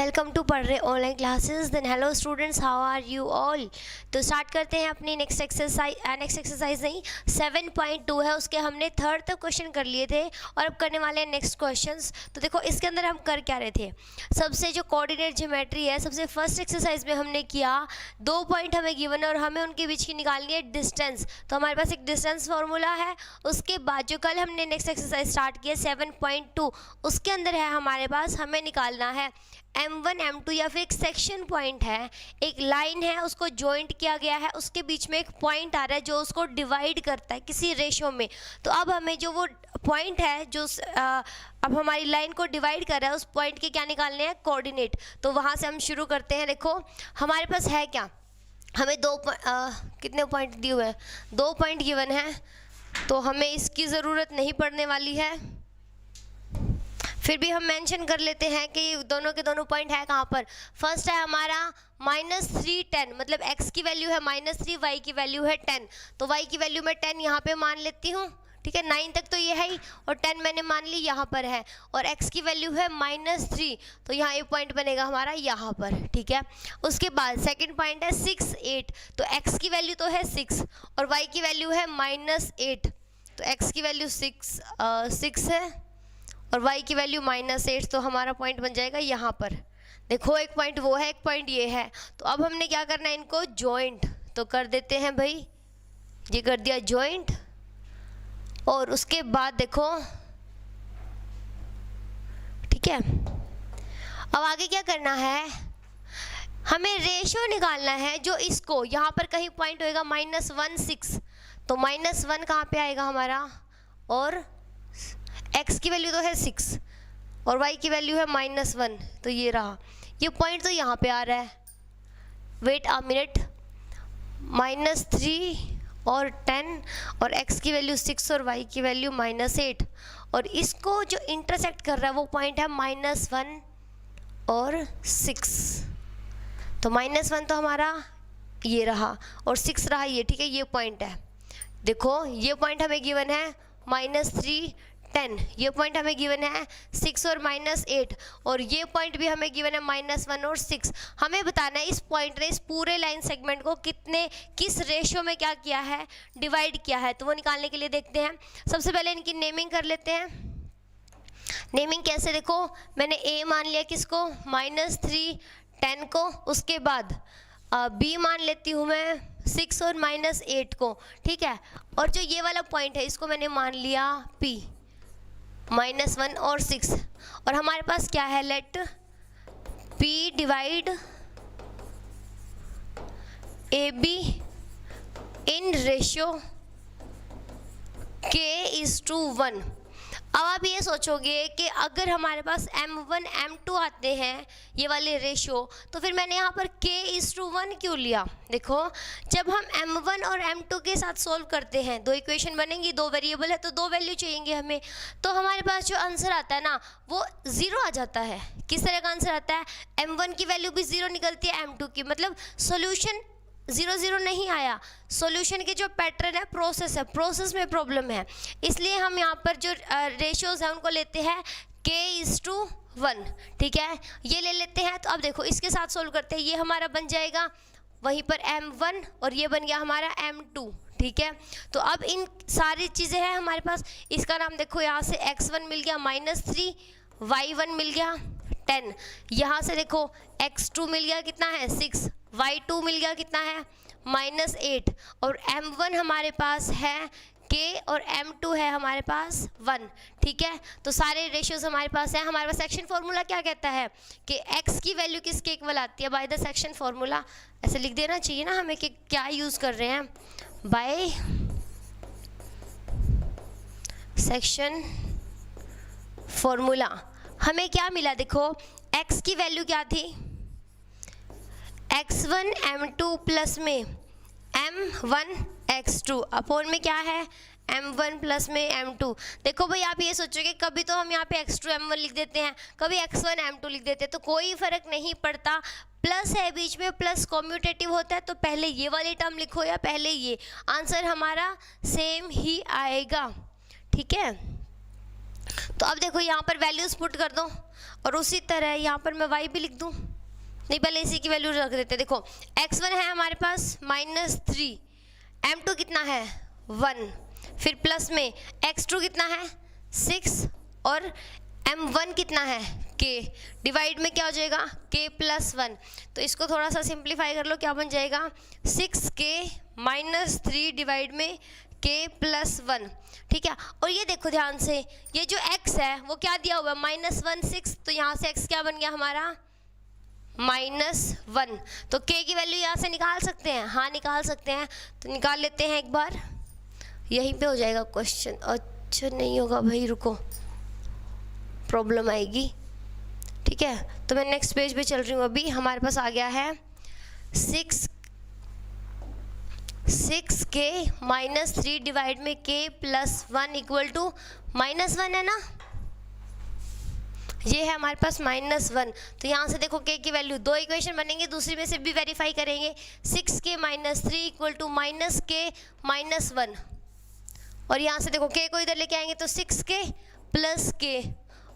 Welcome to पढ़ रहे online classes. Then hello students, how are you all. तो start करते हैं अपनी नेक्स्ट एक्सरसाइज नहीं 7.2 है, उसके हमने थर्ड तक क्वेश्चन कर लिए थे और अब करने वाले हैं नेक्स्ट क्वेश्चंस। तो देखो इसके अंदर हम कर क्या रहे थे, सबसे जो कोऑर्डिनेट ज्योमेट्री है, सबसे फर्स्ट एक्सरसाइज में हमने किया 2 पॉइंट हमें गिवन है और हमें उनके बीच की निकालनी है डिस्टेंस। तो हमारे पास एक डिस्टेंस फार्मूला है। उसके बाद जो कल हमने नेक्स्ट एक्सरसाइज स्टार्ट किया 7.2, उसके अंदर है हमारे पास हमें निकालना है M1 M2 या फिर एक सेक्शन पॉइंट है, एक लाइन है, उसको जॉइंट किया गया है, उसके बीच में एक पॉइंट आ रहा है जो उसको डिवाइड करता है किसी रेशो में। तो अब हमें जो वो पॉइंट है जो अब हमारी लाइन को डिवाइड कर रहा है, उस पॉइंट के क्या निकालने हैं, कोऑर्डिनेट। तो वहाँ से हम शुरू करते हैं। देखो हमारे पास है क्या, हमें कितने पॉइंट दिए हुए हैं, 2 पॉइंट गिवन है, तो हमें इसकी ज़रूरत नहीं पड़ने वाली है। फिर भी हम मेंशन कर लेते हैं कि दोनों के दोनों पॉइंट है कहाँ पर। फर्स्ट है हमारा -3 10, मतलब x की वैल्यू है -3, y की वैल्यू है 10। तो y की वैल्यू मैं 10 यहाँ पे मान लेती हूँ, ठीक है। 9 तक तो ये है ही और 10 मैंने मान ली यहाँ पर है, और x की वैल्यू है -3, तो यहाँ एक पॉइंट बनेगा हमारा यहाँ पर, ठीक है। उसके बाद सेकंड पॉइंट है 6 8, तो x की वैल्यू तो है 6 और y की वैल्यू है -8, तो x की वैल्यू 6 है और y की वैल्यू -8, तो हमारा पॉइंट बन जाएगा यहाँ पर। देखो एक पॉइंट वो है, एक पॉइंट ये है। तो अब हमने क्या करना है, इनको जॉइंट तो कर देते हैं भाई, ये कर दिया जॉइंट। और उसके बाद देखो, ठीक है, अब आगे क्या करना है, हमें रेशो निकालना है जो इसको, यहाँ पर कहीं पॉइंट होएगा -1 6, तो -1 कहाँ पे आएगा हमारा, और x की वैल्यू तो है 6 और y की वैल्यू है -1, तो ये रहा, ये पॉइंट तो यहाँ पे आ रहा है। वेट अ मिनट, -3 और 10 और x की वैल्यू 6 और y की वैल्यू -8, और इसको जो इंटरसेक्ट कर रहा है वो पॉइंट है -1 और 6। तो -1 तो हमारा ये रहा और 6 रहा ये, ठीक है, ये पॉइंट है। देखो ये पॉइंट हमें गिवन है -3 10, ये पॉइंट हमें गिवन है 6 और -8, और ये पॉइंट भी हमें गिवन है -1 और 6। हमें बताना है इस पॉइंट ने इस पूरे लाइन सेगमेंट को किस रेशो में क्या किया है, डिवाइड किया है। तो वो निकालने के लिए देखते हैं। सबसे पहले इनकी नेमिंग कर लेते हैं। नेमिंग कैसे, देखो मैंने a मान लिया किसको, -3 10 को, उसके बाद b मान लेती हूँ मैं 6 और -8 को, ठीक है। और जो ये वाला पॉइंट है इसको मैंने मान लिया p, -1 और 6, और हमारे पास क्या है, let p divide ab in ratio k:1। अब आप ये सोचोगे कि अगर हमारे पास M1 M2 आते हैं ये वाले रेशो, तो फिर मैंने यहाँ पर k:1 क्यों लिया। देखो जब हम M1 और M2 के साथ सोल्व करते हैं, 2 इक्वेशन बनेंगी, 2 वेरिएबल है तो 2 वैल्यू चाहिए हमें, तो हमारे पास जो आंसर आता है ना वो 0 आ जाता है। किस तरह का आंसर आता है, M1 की वैल्यू भी 0 निकलती है, M2 की, मतलब सोल्यूशन 0 0 नहीं आया। सॉल्यूशन के जो पैटर्न है, प्रोसेस में प्रॉब्लम है, इसलिए हम यहाँ पर जो रेशियोज हैं उनको लेते हैं k:1, ठीक है, ये ले लेते हैं। तो अब देखो इसके साथ सोल्व करते हैं, ये हमारा बन जाएगा वहीं पर M1 और ये बन गया हमारा M2, ठीक है। तो अब इन सारी चीज़ें हैं हमारे पास, इसका नाम देखो, यहाँ से x1 मिल गया -3, y1 मिल गया 10, यहाँ से देखो x2 मिल गया कितना है 6, y2 मिल गया कितना है -8, और M1 हमारे पास है k और M2 है हमारे पास 1, ठीक है। तो सारे रेशियोज हमारे पास हैं। हमारे पास सेक्शन फार्मूला क्या कहता है कि x की वैल्यू किसके इक्वल आती है, बाय द सेक्शन फार्मूला। ऐसे लिख देना चाहिए ना हमें कि क्या यूज़ कर रहे हैं, बाय सेक्शन फार्मूला। हमें क्या मिला, देखो x की वैल्यू क्या थी, x1 M2 प्लस में M1 x2 अपोन में क्या है M1 प्लस में M2। देखो भाई आप ये सोचोगे कभी तो हम यहाँ पे x2 M1 लिख देते हैं, कभी x1 M2 लिख देते हैं, तो कोई फ़र्क नहीं पड़ता, प्लस है बीच में, प्लस कॉम्यूटेटिव होता है, तो पहले ये वाली टर्म लिखो या पहले ये, आंसर हमारा सेम ही आएगा, ठीक है। तो अब देखो यहाँ पर वैल्यूज़ पुट कर दो और उसी तरह यहाँ पर मैं y भी लिख दूँ, नहीं पहले इसी की वैल्यू रख देते हैं। देखो x1 है हमारे पास -3, m2 कितना है 1, फिर प्लस में x2 कितना है 6 और m1 कितना है k, डिवाइड में क्या हो जाएगा k + 1। तो इसको थोड़ा सा सिंप्लीफाई कर लो, क्या बन जाएगा 6k - 3 डिवाइड में k + 1, ठीक है। और ये देखो ध्यान से, ये जो x है वो क्या दिया हुआ है -1 6, तो यहाँ से x क्या बन गया हमारा -1। तो k की वैल्यू यहाँ से निकाल सकते हैं, हाँ निकाल सकते हैं, तो निकाल लेते हैं एक बार, यहीं पे हो जाएगा क्वेश्चन। अच्छा नहीं होगा भाई, रुको प्रॉब्लम आएगी, ठीक है। तो मैं नेक्स्ट पेज पे चल रही हूँ। अभी हमारे पास आ गया है 6k - 3 डिवाइड में k + 1 = -1 है ना, ये है हमारे पास -1। तो यहाँ से देखो k की वैल्यू, दो इक्वेशन बनेंगे, दूसरी में से भी वेरीफाई करेंगे। 6k - 3 = -k - 1, और यहाँ से देखो k को इधर लेके आएंगे तो 6k + k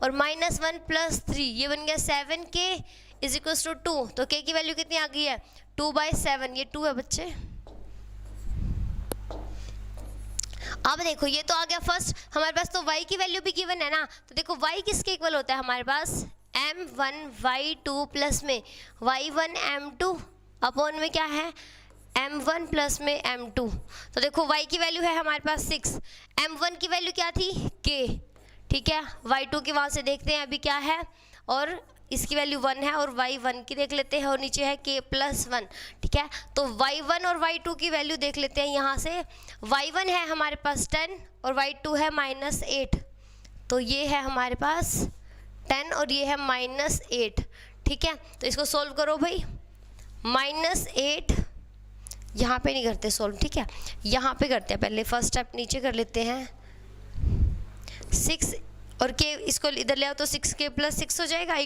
और -1 + 3, ये बन गया 7k = 2। तो k की वैल्यू कितनी आ गई है 2/7, ये 2 है बच्चे। अब देखो ये तो आ गया फर्स्ट, हमारे पास तो y की वैल्यू भी गिवन है ना, तो देखो y किसके इक्वल होता है हमारे पास m1 y2 प्लस में y1 m2 अपॉन में क्या है m1 प्लस में m2। तो देखो y की वैल्यू है हमारे पास 6, m1 की वैल्यू क्या थी k, ठीक है। y2 की वहाँ से देखते हैं अभी क्या है, और इसकी वैल्यू 1 है, और y1 की देख लेते हैं, और नीचे है k + 1, ठीक है। तो y1 और y2 की वैल्यू देख लेते हैं यहाँ से। y1 है हमारे पास 10 और y2 है -8, तो ये है हमारे पास 10 और ये है -8, ठीक है। तो इसको सोल्व करो भाई, -8 यहाँ पे नहीं करते सोल्व, ठीक है, यहाँ पे करते हैं। पहले फर्स्ट स्टेप नीचे कर लेते हैं, 6 और k इसको इधर ले आओ तो 6k + 6 हो जाएगा =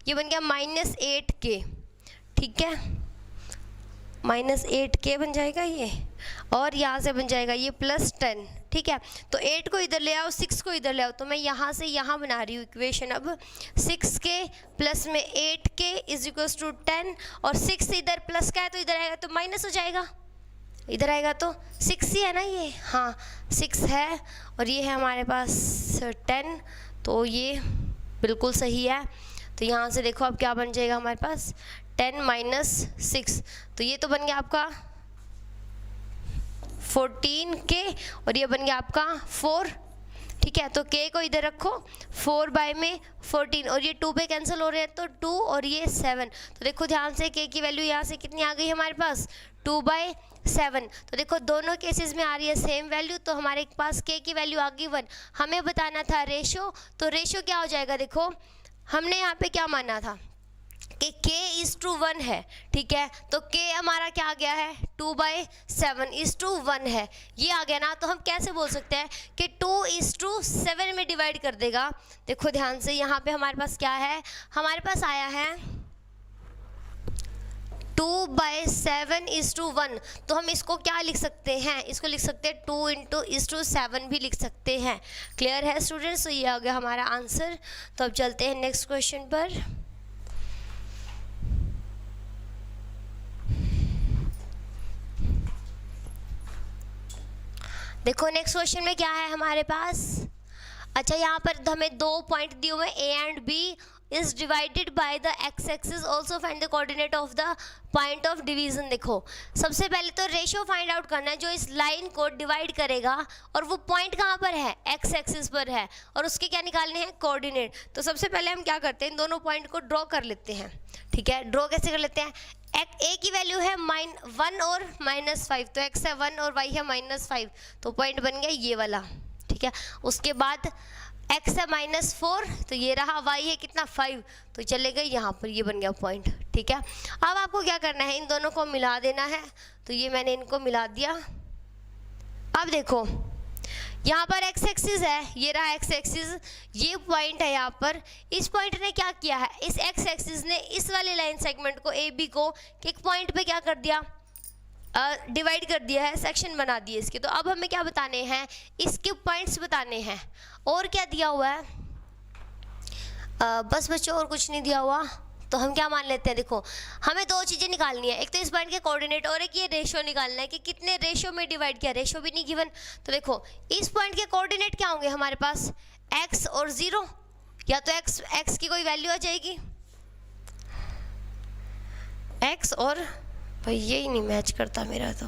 ये बन गया -8k, ठीक है, -8k बन जाएगा ये, और यहाँ से बन जाएगा ये +10, ठीक है। तो 8 को इधर ले आओ, 6 को इधर ले आओ, तो मैं यहाँ से यहाँ बना रही हूँ इक्वेशन। अब 6k + में 8k = 10, और 6 इधर प्लस का है तो इधर आएगा तो माइनस हो जाएगा, इधर आएगा तो 6 ही है ना ये, हाँ 6 है, और ये है हमारे पास 10, तो ये बिल्कुल सही है। तो यहाँ से देखो अब क्या बन जाएगा हमारे पास 10 - 6, तो ये तो बन गया आपका 14k, और ये बन गया आपका 4, ठीक है। तो k को इधर रखो, 4 में 14, और ये 2 पे कैंसिल हो रहे हैं तो 2 और ये 7। तो देखो ध्यान से k की वैल्यू यहाँ से कितनी आ गई हमारे पास 2/7। तो देखो दोनों केसेस में आ रही है सेम वैल्यू, तो हमारे पास k की वैल्यू आ गई 1। हमें बताना था रेशो, तो रेशो क्या हो जाएगा, देखो हमने यहाँ पे क्या माना था कि k = 1 है, ठीक है। तो k हमारा क्या आ गया है 2/7 = 1 है, ये आ गया ना। तो हम कैसे बोल सकते हैं कि 2:7 में डिवाइड कर देगा। देखो ध्यान से यहाँ पे हमारे पास क्या है, हमारे पास आया है 2/7 = 1, तो हम इसको क्या लिख सकते हैं, इसको लिख सकते हैं 2 × 7 भी लिख सकते हैं। क्लियर है स्टूडेंट्स, तो ये आ गया हमारा आंसर। तो अब चलते हैं नेक्स्ट क्वेश्चन पर। देखो नेक्स्ट क्वेश्चन में क्या है हमारे पास, अच्छा यहाँ पर हमें 2 पॉइंट दिए हुए a and b is divided by the x axis, also find the coordinate of the point of division. देखो सबसे पहले तो रेशियो फाइंड आउट करना है जो इस लाइन को डिवाइड करेगा, और वो पॉइंट कहाँ पर है x एक्सिस पर है, और उसके क्या निकालने हैं कोऑर्डिनेट। तो सबसे पहले हम क्या करते हैं, इन दोनों पॉइंट को ड्रॉ कर लेते हैं, ठीक है। ड्रॉ कैसे कर लेते हैं, a की वैल्यू है 1 और -5, तो x है 1 और y है -5, तो पॉइंट बन गया ये वाला, ठीक है। उसके बाद x है -4, तो ये रहा, y है कितना 5, तो चले गए यहाँ पर, ये बन गया पॉइंट, ठीक है। अब आपको क्या करना है, इन दोनों को मिला देना है, तो ये मैंने इनको मिला दिया। अब देखो यहाँ पर x एक्सिस है, ये रहा x एक्सिस, ये पॉइंट है यहाँ पर। इस पॉइंट ने क्या किया है, इस x एक्सिस ने इस वाले लाइन सेगमेंट को AB को एक पॉइंट पे क्या कर दिया, डिवाइड कर दिया है, सेक्शन बना दिए इसके। तो अब हमें क्या बताने हैं, इसके पॉइंट्स बताने हैं। और क्या दिया हुआ है, बस बच्चों और कुछ नहीं दिया हुआ। तो हम क्या मान लेते हैं, देखो हमें दो चीज़ें निकालनी है, एक तो इस पॉइंट के कोऑर्डिनेट और एक ये रेशो निकालना है कि कितने रेशो में डिवाइड किया, रेशो भी नहीं गिवन। तो देखो इस पॉइंट के कोऑर्डिनेट क्या होंगे हमारे पास, x और 0, या तो x की कोई वैल्यू आ जाएगी, x और भाई यही नहीं मैच करता मेरा, तो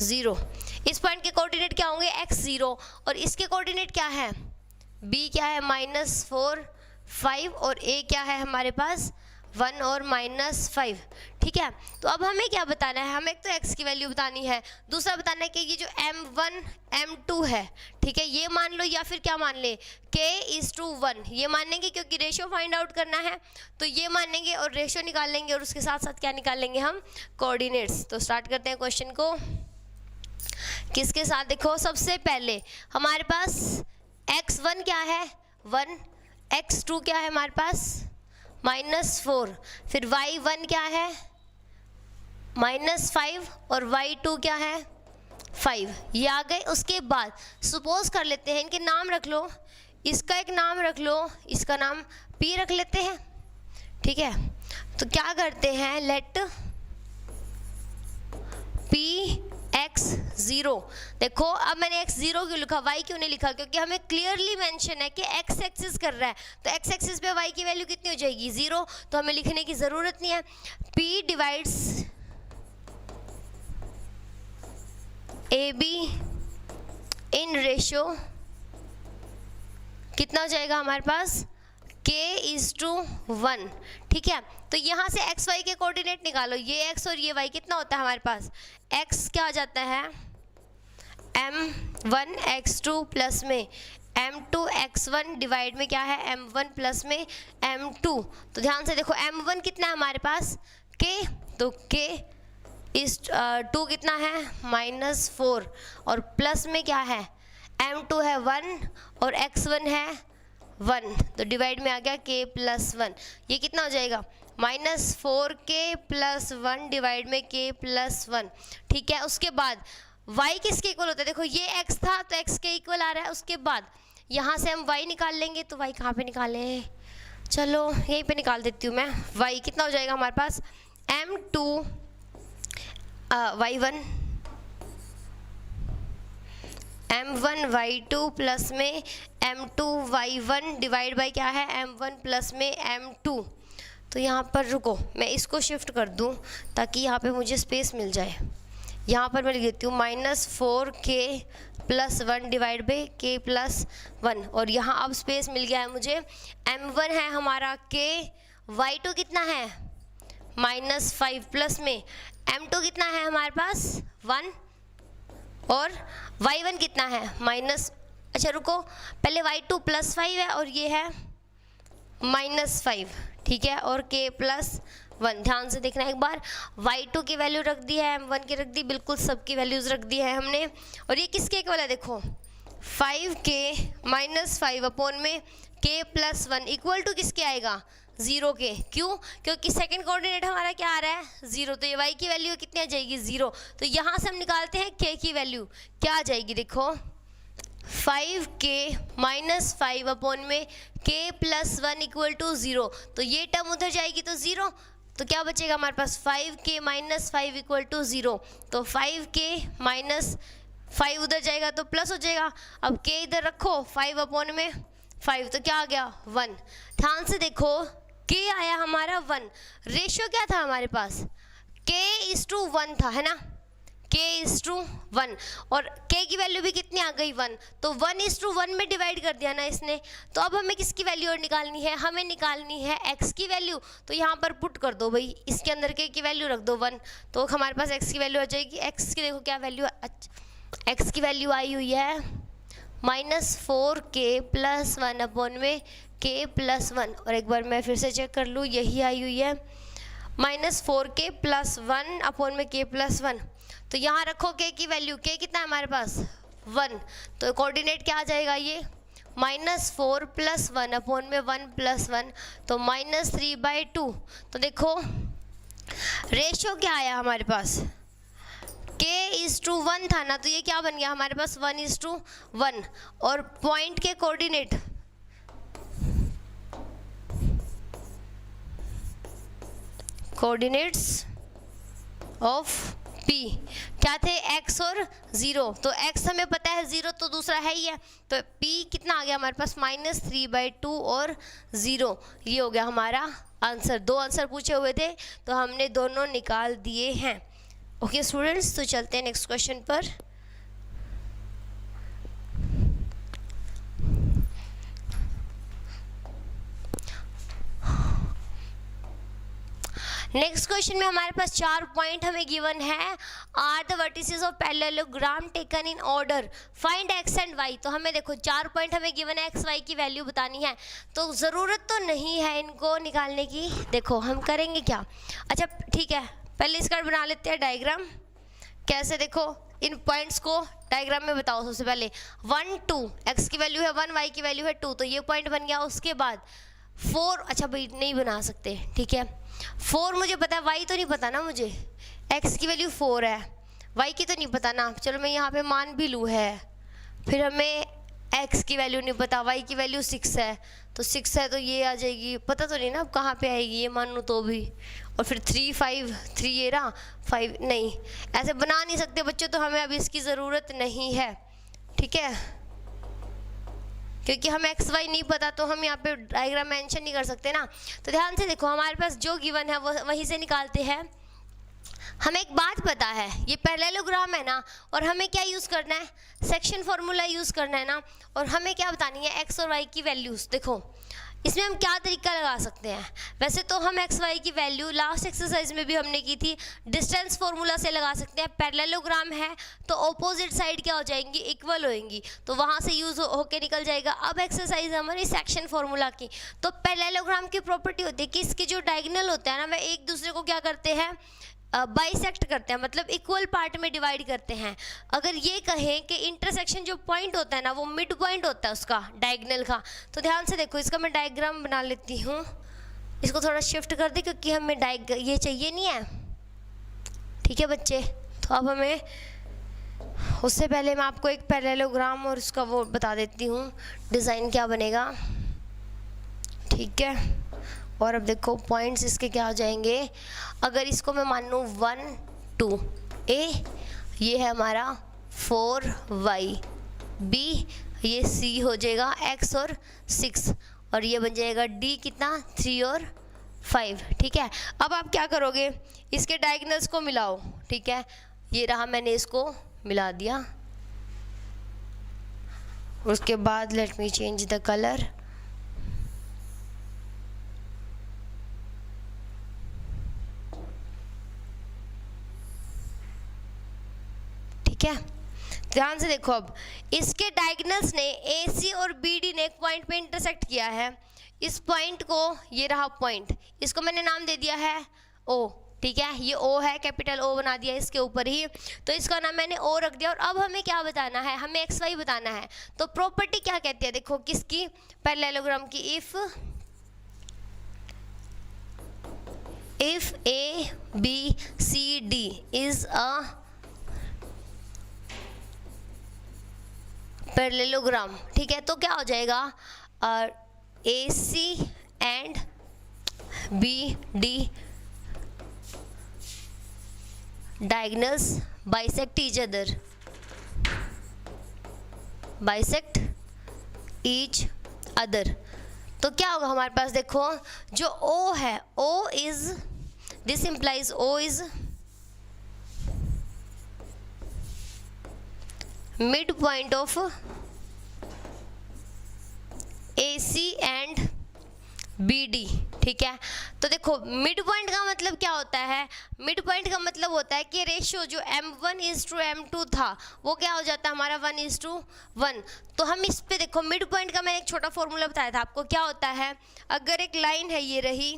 0। इस पॉइंट के कोऑर्डिनेट क्या होंगे, x 0, और इसके कोऑर्डिनेट क्या है, b क्या है -4 5, और a क्या है हमारे पास 1 और -5। ठीक है, तो अब हमें क्या बताना है, हमें एक तो x की वैल्यू बतानी है, दूसरा बताना है कि ये जो m1 m2 है, ठीक है, ये मान लो, या फिर क्या मान ले, k:1, ये मानेंगे क्योंकि रेशो फाइंड आउट करना है, तो ये मानेंगे और रेशो निकाल लेंगे, और उसके साथ साथ क्या निकाल लेंगे हम, कोऑर्डिनेट्स। तो स्टार्ट करते हैं क्वेश्चन को किसके साथ, देखो सबसे पहले हमारे पास x1 क्या है 1, x2 क्या है हमारे पास -4, फिर y1 क्या है -5, और y2 क्या है 5, ये आ गए। उसके बाद सपोज कर लेते हैं, इनके नाम रख लो, इसका एक नाम रख लो, इसका नाम p रख लेते हैं। ठीक है, तो क्या करते हैं, लेट p x0। देखो अब मैंने x0 क्यों लिखा, y क्यों नहीं लिखा, क्योंकि हमें क्लियरली मेंशन है कि x एक्सिस कर रहा है, तो x एक्सिस पे y की वैल्यू कितनी हो जाएगी 0, तो हमें लिखने की ज़रूरत नहीं है। p divides ab in ratio कितना हो जाएगा हमारे पास, k:1। ठीक है, तो यहाँ से x y के कोऑर्डिनेट निकालो, ये x और ये y कितना होता है हमारे पास, x क्या आ जाता है m1 x2 प्लस में m2 x1 डिवाइड में क्या है m1 प्लस में m2। तो ध्यान से देखो m1 कितना है हमारे पास k, तो k इस 2 कितना है -4, और प्लस में क्या है m2 है 1 और x1 है 1, तो डिवाइड में आ गया k+1, ये कितना हो जाएगा -4k + 1 डिवाइड में k+1। ठीक है, उसके बाद y किसके इक्वल होता है, देखो ये x था तो x के इक्वल आ रहा है। उसके बाद यहाँ से हम y निकाल लेंगे, तो y कहाँ पे निकालें, चलो यहीं पे निकाल देती हूँ मैं। y कितना हो जाएगा हमारे पास m2 y1 m1 y2 plus में m2 y1 डिवाइड बाई क्या है m1 प्लस में m2। तो यहाँ पर रुको, मैं इसको शिफ्ट कर दूँ ताकि यहाँ पे मुझे स्पेस मिल जाए। यहाँ पर मैं लिख देती हूँ -4k + 1 डिवाइड बाई k+1, और यहाँ अब स्पेस मिल गया है मुझे। m1 है हमारा k, y2 कितना है -5 प्लस में m2 कितना है हमारे पास 1, और y1 कितना है अच्छा रुको, पहले y2 +5 है और ये है -5। ठीक है, और k+1, ध्यान से देखना एक बार, y2 की वैल्यू रख दी है, m1 की रख दी, बिल्कुल सबकी वैल्यूज़ रख दी है हमने। और ये किसके इक्वल है, देखो 5k - 5 अपॉन में k+1 इक्वल टू किसके आएगा 0 के। क्यों, क्योंकि सेकंड कोऑर्डिनेट हमारा क्या आ रहा है 0, तो ये y की वैल्यू कितनी आ जाएगी 0। तो यहाँ से हम निकालते हैं k की वैल्यू, क्या आ जाएगी, देखो 5k - 5 अपॉन में k+1 इक्वल टू 0, तो ये टर्म उधर जाएगी तो 0, तो क्या बचेगा हमारे पास 5k - 5 इक्वल टू 0। तो 5k - 5 उधर जाएगा तो प्लस हो जाएगा, अब k इधर रखो 5 अपॉन में 5, तो क्या आ गया 1। ध्यान से देखो k आया हमारा 1, रेशियो क्या था हमारे पास k:1 था, है ना, k:1, और k की वैल्यू भी कितनी आ गई 1, तो 1:1 में डिवाइड कर दिया ना इसने। तो अब हमें किसकी वैल्यू और निकालनी है, हमें निकालनी है x की वैल्यू। तो यहाँ पर पुट कर दो भाई, इसके अंदर k की वैल्यू रख दो 1, तो हमारे पास x की वैल्यू आ जाएगी। x की देखो क्या वैल्यू, x की वैल्यू आई हुई है -4k + 1 अपॉन में k+1, और एक बार मैं फिर से चेक कर लूँ, यही आई हुई है -4k + 1 अपॉन में k+1। तो यहाँ रखो k की वैल्यू, k कितना है हमारे पास 1, तो कोऑर्डिनेट क्या आ जाएगा ये -4 + 1 अपॉन में 1 + 1, तो -3/2। तो देखो रेशियो क्या आया हमारे पास k/1 था ना, तो ये क्या बन गया हमारे पास 1/1। और पॉइंट के कोऑर्डिनेट्स ऑफ P क्या थे, x और 0। तो x हमें पता है 0, तो दूसरा है ही है, तो P कितना आ गया हमारे पास -3/2 और 0। ये हो गया हमारा आंसर। 2 आंसर पूछे हुए थे तो हमने दोनों निकाल दिए हैं। ओके स्टूडेंट्स, तो चलते हैं नेक्स्ट क्वेश्चन पर। नेक्स्ट क्वेश्चन में हमारे पास 4 पॉइंट हमें गिवन है। Are the vertices of parallelogram taken in order, find X and Y. तो हमें देखो 4 पॉइंट हमें गिवन है, एक्स वाई की वैल्यू बतानी है, तो ज़रूरत तो नहीं है इनको निकालने की। देखो हम करेंगे क्या, अच्छा ठीक है, पहले इसका बना लेते हैं डायग्राम। कैसे, देखो इन पॉइंट्स को डायग्राम में बताओ। सबसे पहले 1 2, एक्स की वैल्यू है 1, वाई की वैल्यू है 2, तो ये पॉइंट बन गया। उसके बाद 4, अच्छा भाई नहीं बना सकते, ठीक है 4 मुझे पता है, वाई तो नहीं पता ना मुझे, एक्स की वैल्यू 4 है, वाई की तो नहीं पता ना, चलो मैं यहाँ पे मान भी लूँ है। फिर हमें एक्स की वैल्यू नहीं पता, वाई की वैल्यू 6 है, तो 6 है तो ये आ जाएगी, पता तो नहीं ना अब कहाँ पे आएगी, ये मान लूँ तो भी। और फिर 3 5, 3 ये रहा 5, नहीं ऐसे बना नहीं सकते बच्चों, तो हमें अभी इसकी ज़रूरत नहीं है, ठीक है, क्योंकि हमें एक्स वाई नहीं पता, तो हम यहाँ पे डायग्राम मेंशन नहीं कर सकते ना। तो ध्यान से देखो, हमारे पास जो गिवन है वो वहीं से निकालते हैं। हमें एक बात पता है, ये पैरेललोग्राम है ना, और हमें क्या यूज़ करना है, सेक्शन फार्मूला यूज़ करना है ना, और हमें क्या बतानी है, एक्स और वाई की वैल्यूज़। देखो इसमें हम क्या तरीका लगा सकते हैं, वैसे तो हम एक्स वाई की वैल्यू लास्ट एक्सरसाइज में भी हमने की थी, डिस्टेंस फार्मूला से लगा सकते हैं। पैरेललोग्राम है तो ऑपोजिट साइड क्या हो जाएंगी, इक्वल होएंगी, तो वहाँ से यूज़ होके निकल जाएगा। अब एक्सरसाइज हमारी सेक्शन फार्मूला की, तो पैरेललोग्राम की प्रॉपर्टी होती है कि इसके जो डायगोनल होते हैं ना, वह एक दूसरे को क्या करते हैं, बाइसेक्ट करते हैं, मतलब इक्वल पार्ट में डिवाइड करते हैं। अगर ये कहें कि इंटरसेक्शन जो पॉइंट होता है ना, वो मिड पॉइंट होता है उसका डायगोनल का। तो ध्यान से देखो, इसका मैं डायग्राम बना लेती हूँ, इसको थोड़ा शिफ्ट कर दे क्योंकि हमें ये चाहिए नहीं है, ठीक है बच्चे। तो अब हमें उससे पहले मैं आपको एक पैरेललोग्राम और उसका वो बता देती हूँ, डिज़ाइन क्या बनेगा, ठीक है। और अब देखो पॉइंट्स इसके क्या हो जाएंगे, अगर इसको मैं मान लूँ 1 2 ए, ये है हमारा 4 वाई, बी ये सी हो जाएगा x और 6, और ये बन जाएगा डी कितना 3 और 5, ठीक है। अब आप क्या करोगे, इसके डायगोनल्स को मिलाओ, ठीक है, ये रहा, मैंने इसको मिला दिया। उसके बाद let me change the colour, ठीक है। ध्यान से देखो, अब इसके डायगोनल्स ने AC और BD ने एक पॉइंट पे इंटरसेक्ट किया है। इस पॉइंट को, ये रहा पॉइंट, इसको मैंने नाम दे दिया है O, ठीक है, ये O है, कैपिटल O बना दिया इसके ऊपर ही, तो इसका नाम मैंने O रख दिया। और अब हमें क्या बताना है, हमें एक्स वाई बताना है। तो प्रॉपर्टी क्या कहती है, देखो किसकी, पैरेललोग्राम की, if ABCD is a parallelogram, ठीक है, तो क्या हो जाएगा, AC and BD diagonals bisect each other. तो क्या होगा हमारे पास, देखो जो O है, O is, this implies O is mid point of AC and BD, ठीक है। तो देखो मिड पॉइंट का मतलब क्या होता है, मिड पॉइंट का मतलब होता है कि रेशियो जो M1:M2 था वो क्या हो जाता है हमारा 1:1। तो हम इस पे देखो, मिड पॉइंट का मैंने एक छोटा फॉर्मूला बताया था आपको, क्या होता है, अगर एक लाइन है, ये रही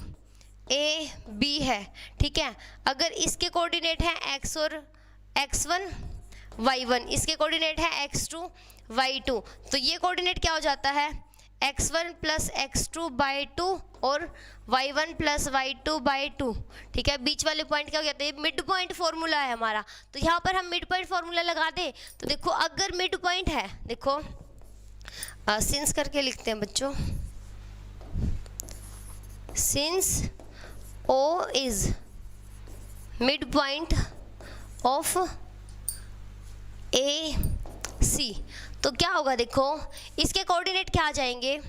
AB है, ठीक है, अगर इसके कोऑर्डिनेट है x और x1 y1, इसके कोऑर्डिनेट है x2 y2, तो ये कोऑर्डिनेट क्या हो जाता है x1 + x2/2 और y1 प्लस y2/2, ठीक है। बीच वाले पॉइंट क्या हो जाता है, मिड पॉइंट फॉर्मूला है हमारा, तो यहाँ पर हम मिड पॉइंट फॉर्मूला लगा दें। तो देखो अगर मिड पॉइंट है, देखो सिंस करके लिखते हैं बच्चों, since O is mid point of AC, तो क्या होगा, देखो इसके कोऑर्डिनेट क्या आ जाएंगे,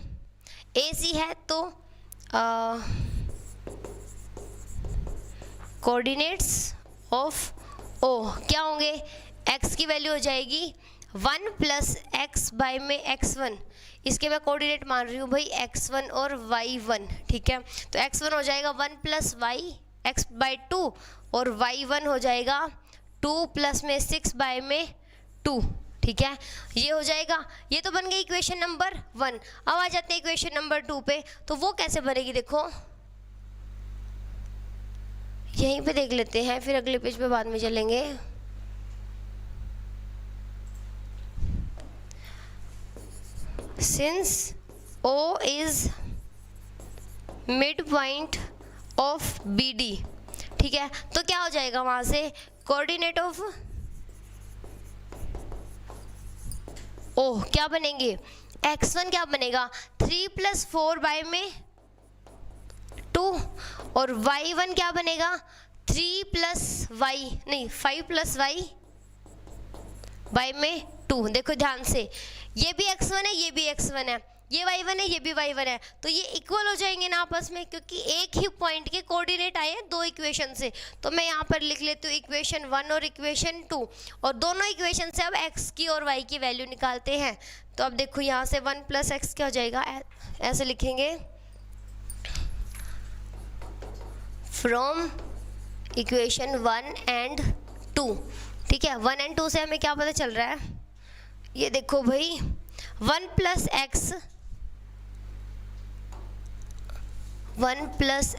AC है तो कोऑर्डिनेट्स ऑफ O क्या होंगे, x की वैल्यू हो जाएगी 1 प्लस एक्स बाई में x1, इसके मैं कोऑर्डिनेट मान रही हूँ भाई x1 और y1, ठीक है। तो x1 हो जाएगा 1 प्लस y x/2 और y1 हो जाएगा 2 प्लस में 6 बाय में 2, ठीक है। ये हो जाएगा, ये तो बन गई इक्वेशन नंबर 1। अब आ जाते हैं इक्वेशन नंबर 2 पे, तो वो कैसे बनेगी, देखो यहीं पे देख लेते हैं, फिर अगले पेज पे बाद में चलेंगे। Since O is mid point of BD, ठीक है, तो क्या हो जाएगा वहां से, कोऑर्डिनेट ऑफ O क्या बनेंगे, x1 क्या बनेगा 3 प्लस 4 बाय में 2 और y1 क्या बनेगा 3 प्लस y नहीं 5 प्लस y बाय में 2। देखो ध्यान से, ये भी x1 है, ये भी x1 है, ये y1 है, ये भी y1 है, तो ये इक्वल हो जाएंगे ना आपस में, क्योंकि एक ही पॉइंट के कोऑर्डिनेट आए हैं दो इक्वेशन से। तो मैं यहाँ पर लिख लेती हूँ इक्वेशन 1 और इक्वेशन 2, और दोनों इक्वेशन से अब x की और y की वैल्यू निकालते हैं। तो अब देखो यहाँ से 1 प्लस एक्स क्या हो जाएगा, ऐसे लिखेंगे, फ्रॉम इक्वेशन 1 एंड 2, ठीक है। 1 एंड 2 से हमें क्या पता चल रहा है, ये देखो भाई 1 plus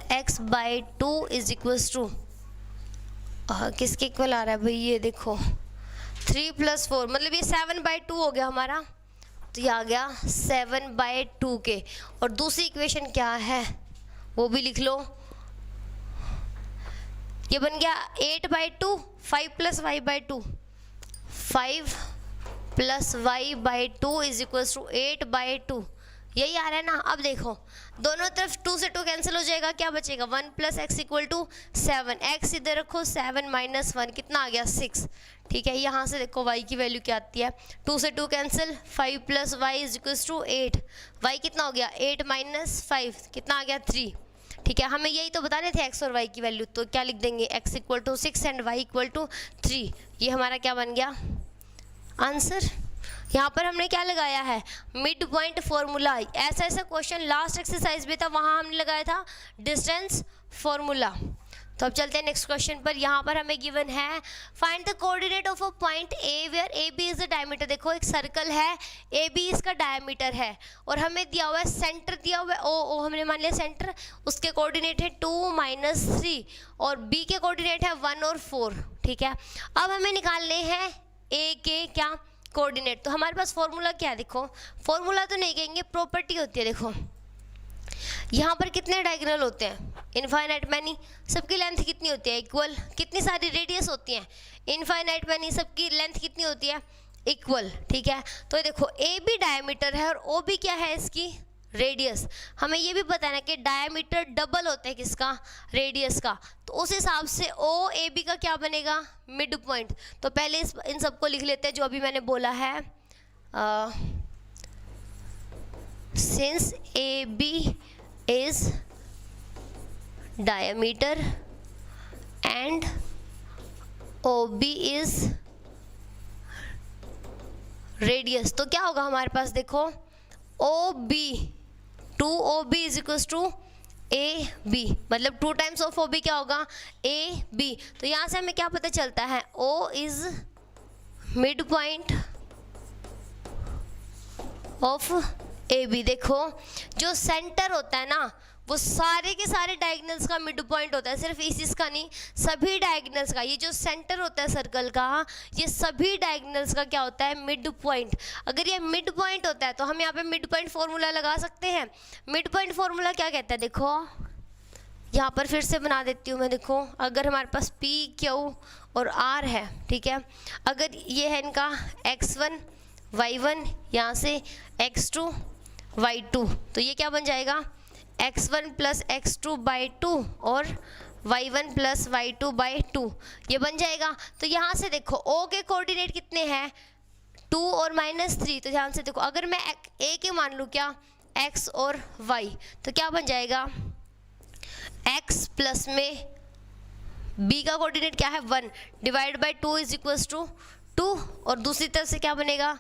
x by 2 is equals to किसके इक्वल आ रहा है भाई, ये देखो 3 प्लस 4, मतलब ये 7/2 हो गया हमारा, तो ये आ गया 7/2 के। और दूसरी इक्वेशन क्या है वो भी लिख लो, ये बन गया 8/2, 5 plus y/2, 5 plus y/2 is equals to 8/2, यही आ रहा है ना। अब देखो दोनों तरफ 2 से 2 कैंसिल हो जाएगा, क्या बचेगा 1 plus x equal to 7, x इधर रखो 7 माइनस 1 कितना आ गया 6, ठीक है। यहाँ से देखो y की वैल्यू क्या आती है, 2 से 2 cancel, 5 plus y is equals to 8, y कितना हो गया 8 माइनस 5 कितना आ गया 3, ठीक है। हमें यही तो बताने थे x और y की वैल्यू, तो क्या लिख देंगे x equal to 6 and y equal to 3, ये हमारा क्या बन गया आंसर। यहाँ पर हमने क्या लगाया है, मिड पॉइंट फॉर्मूला। ऐसा ऐसा क्वेश्चन लास्ट एक्सरसाइज में था, वहाँ हमने लगाया था डिस्टेंस फॉर्मूला। तो अब चलते हैं नेक्स्ट क्वेश्चन पर। यहाँ पर हमें गिवन है find the coordinate of a point A where A B is the diameter. देखो एक सर्कल है, ए बी इसका डायमीटर है, और हमें दिया हुआ है सेंटर दिया हुआ है ओ हमने मान लिया सेंटर, उसके कोऑर्डिनेट है 2 माइनस 3 और बी के कोऑर्डिनेट है 1 और 4, ठीक है। अब हमें निकालने हैं ए के क्या कोऑर्डिनेट। तो हमारे पास फॉर्मूला क्या है, देखो फॉर्मूला तो नहीं कहेंगे, प्रॉपर्टी होती है। देखो यहाँ पर कितने डायगोनल होते हैं, इनफाइनाइट मैनी, सबकी लेंथ कितनी होती है इक्वल, कितनी सारी रेडियस होती हैं इनफाइनाइट मैनी, सबकी लेंथ कितनी होती है इक्वल, ठीक है। तो ये देखो ए बी डायमीटर है और ओ बी क्या है इसकी रेडियस। हमें ये भी पता है ना कि डायमीटर डबल होता है किसका रेडियस का, तो उस हिसाब से ओ ए बी का क्या बनेगा मिड पॉइंट। तो पहले इन सबको लिख लेते हैं जो अभी मैंने बोला है, since A B is diameter and OB is radius। तो क्या होगा हमारे पास, देखो OB 2OB is equals to AB, मतलब 2 टाइम्स ऑफ OB क्या होगा AB। तो यहाँ से हमें क्या पता चलता है, O is mid point of AB। देखो जो सेंटर होता है ना वो सारे के सारे डायगोनल्स का मिड पॉइंट होता है, सिर्फ इस का नहीं, सभी डायगोनल्स का। ये जो सेंटर होता है सर्कल का, ये सभी डायगोनल्स का क्या होता है मिड पॉइंट। अगर ये मिड पॉइंट होता है तो हम यहाँ पे मिड पॉइंट फॉर्मूला लगा सकते हैं। मिड पॉइंट फॉर्मूला क्या कहता है, देखो यहाँ पर फिर से बना देती हूँ मैं। देखो अगर हमारे पास P Q और R है, ठीक है, अगर ये है इनका x1 y1, यहाँ से x2 y2, तो ये क्या बन जाएगा x1 प्लस x2 बाई 2 और y1 प्लस y2 बाई 2, ये बन जाएगा। तो यहाँ से देखो O के कोऑर्डिनेट कितने हैं 2 और -3, तो ध्यान से देखो अगर मैं A के मान लूँ क्या x और y, तो क्या बन जाएगा x प्लस में B का कोऑर्डिनेट क्या है 1 divide by 2 is equals to 2, और दूसरी तरफ से क्या बनेगा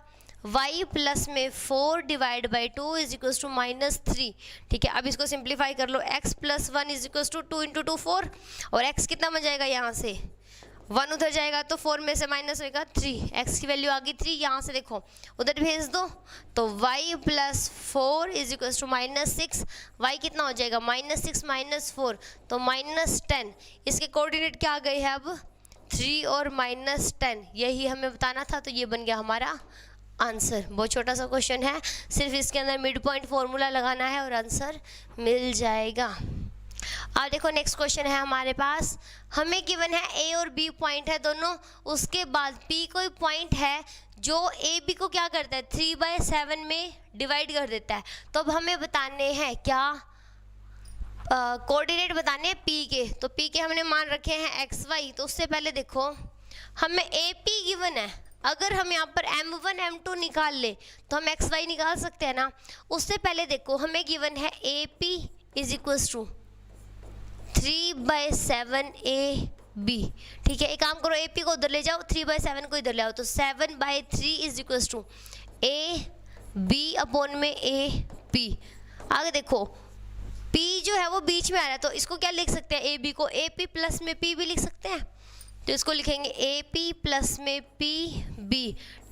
y प्लस में 4 divide by 2 is equals to -3, ठीक है। अब इसको सिंप्लीफाई कर लो, x plus 1 is equals to 2 into 2 4, और x कितना बन जाएगा, यहाँ से 1 उधर जाएगा तो 4 में से माइनस होएगा 3, x की वैल्यू आ गई 3, यहाँ से देखो उधर भेज दो तो y plus 4 is equals to -6, y कितना हो जाएगा -6 माइनस 4 तो -10, इसके कोऑर्डिनेट क्या आ गए हैं अब 3 और -10, यही हमें बताना था, तो ये बन गया हमारा आंसर। बहुत छोटा सा क्वेश्चन है, सिर्फ इसके अंदर मिड पॉइंट फॉर्मूला लगाना है और आंसर मिल जाएगा। अब देखो नेक्स्ट क्वेश्चन है हमारे पास, हमें गिवन है A और B पॉइंट है दोनों, उसके बाद P कोई पॉइंट है जो A B को क्या करता है 3/7 में डिवाइड कर देता है। तो अब हमें बताने हैं क्या कोऑर्डिनेट बताने हैं P के, तो P के हमने मान रखे हैं XY, तो उससे पहले देखो हमें AP गिवन है, अगर हम यहाँ पर M1 M2 निकाल ले तो हम XY निकाल सकते हैं ना। उससे पहले देखो हमें गिवन है AP is equals to 3/7 AB, ठीक है। एक काम करो AP को उधर ले जाओ, 3/7 को इधर ले आओ, तो 7/3 is equals to AB upon में AP। आगे देखो P जो है वो बीच में आ रहा है, तो इसको क्या लिख सकते हैं AB को AP प्लस में P भी लिख सकते हैं, तो इसको लिखेंगे AP प्लस में PB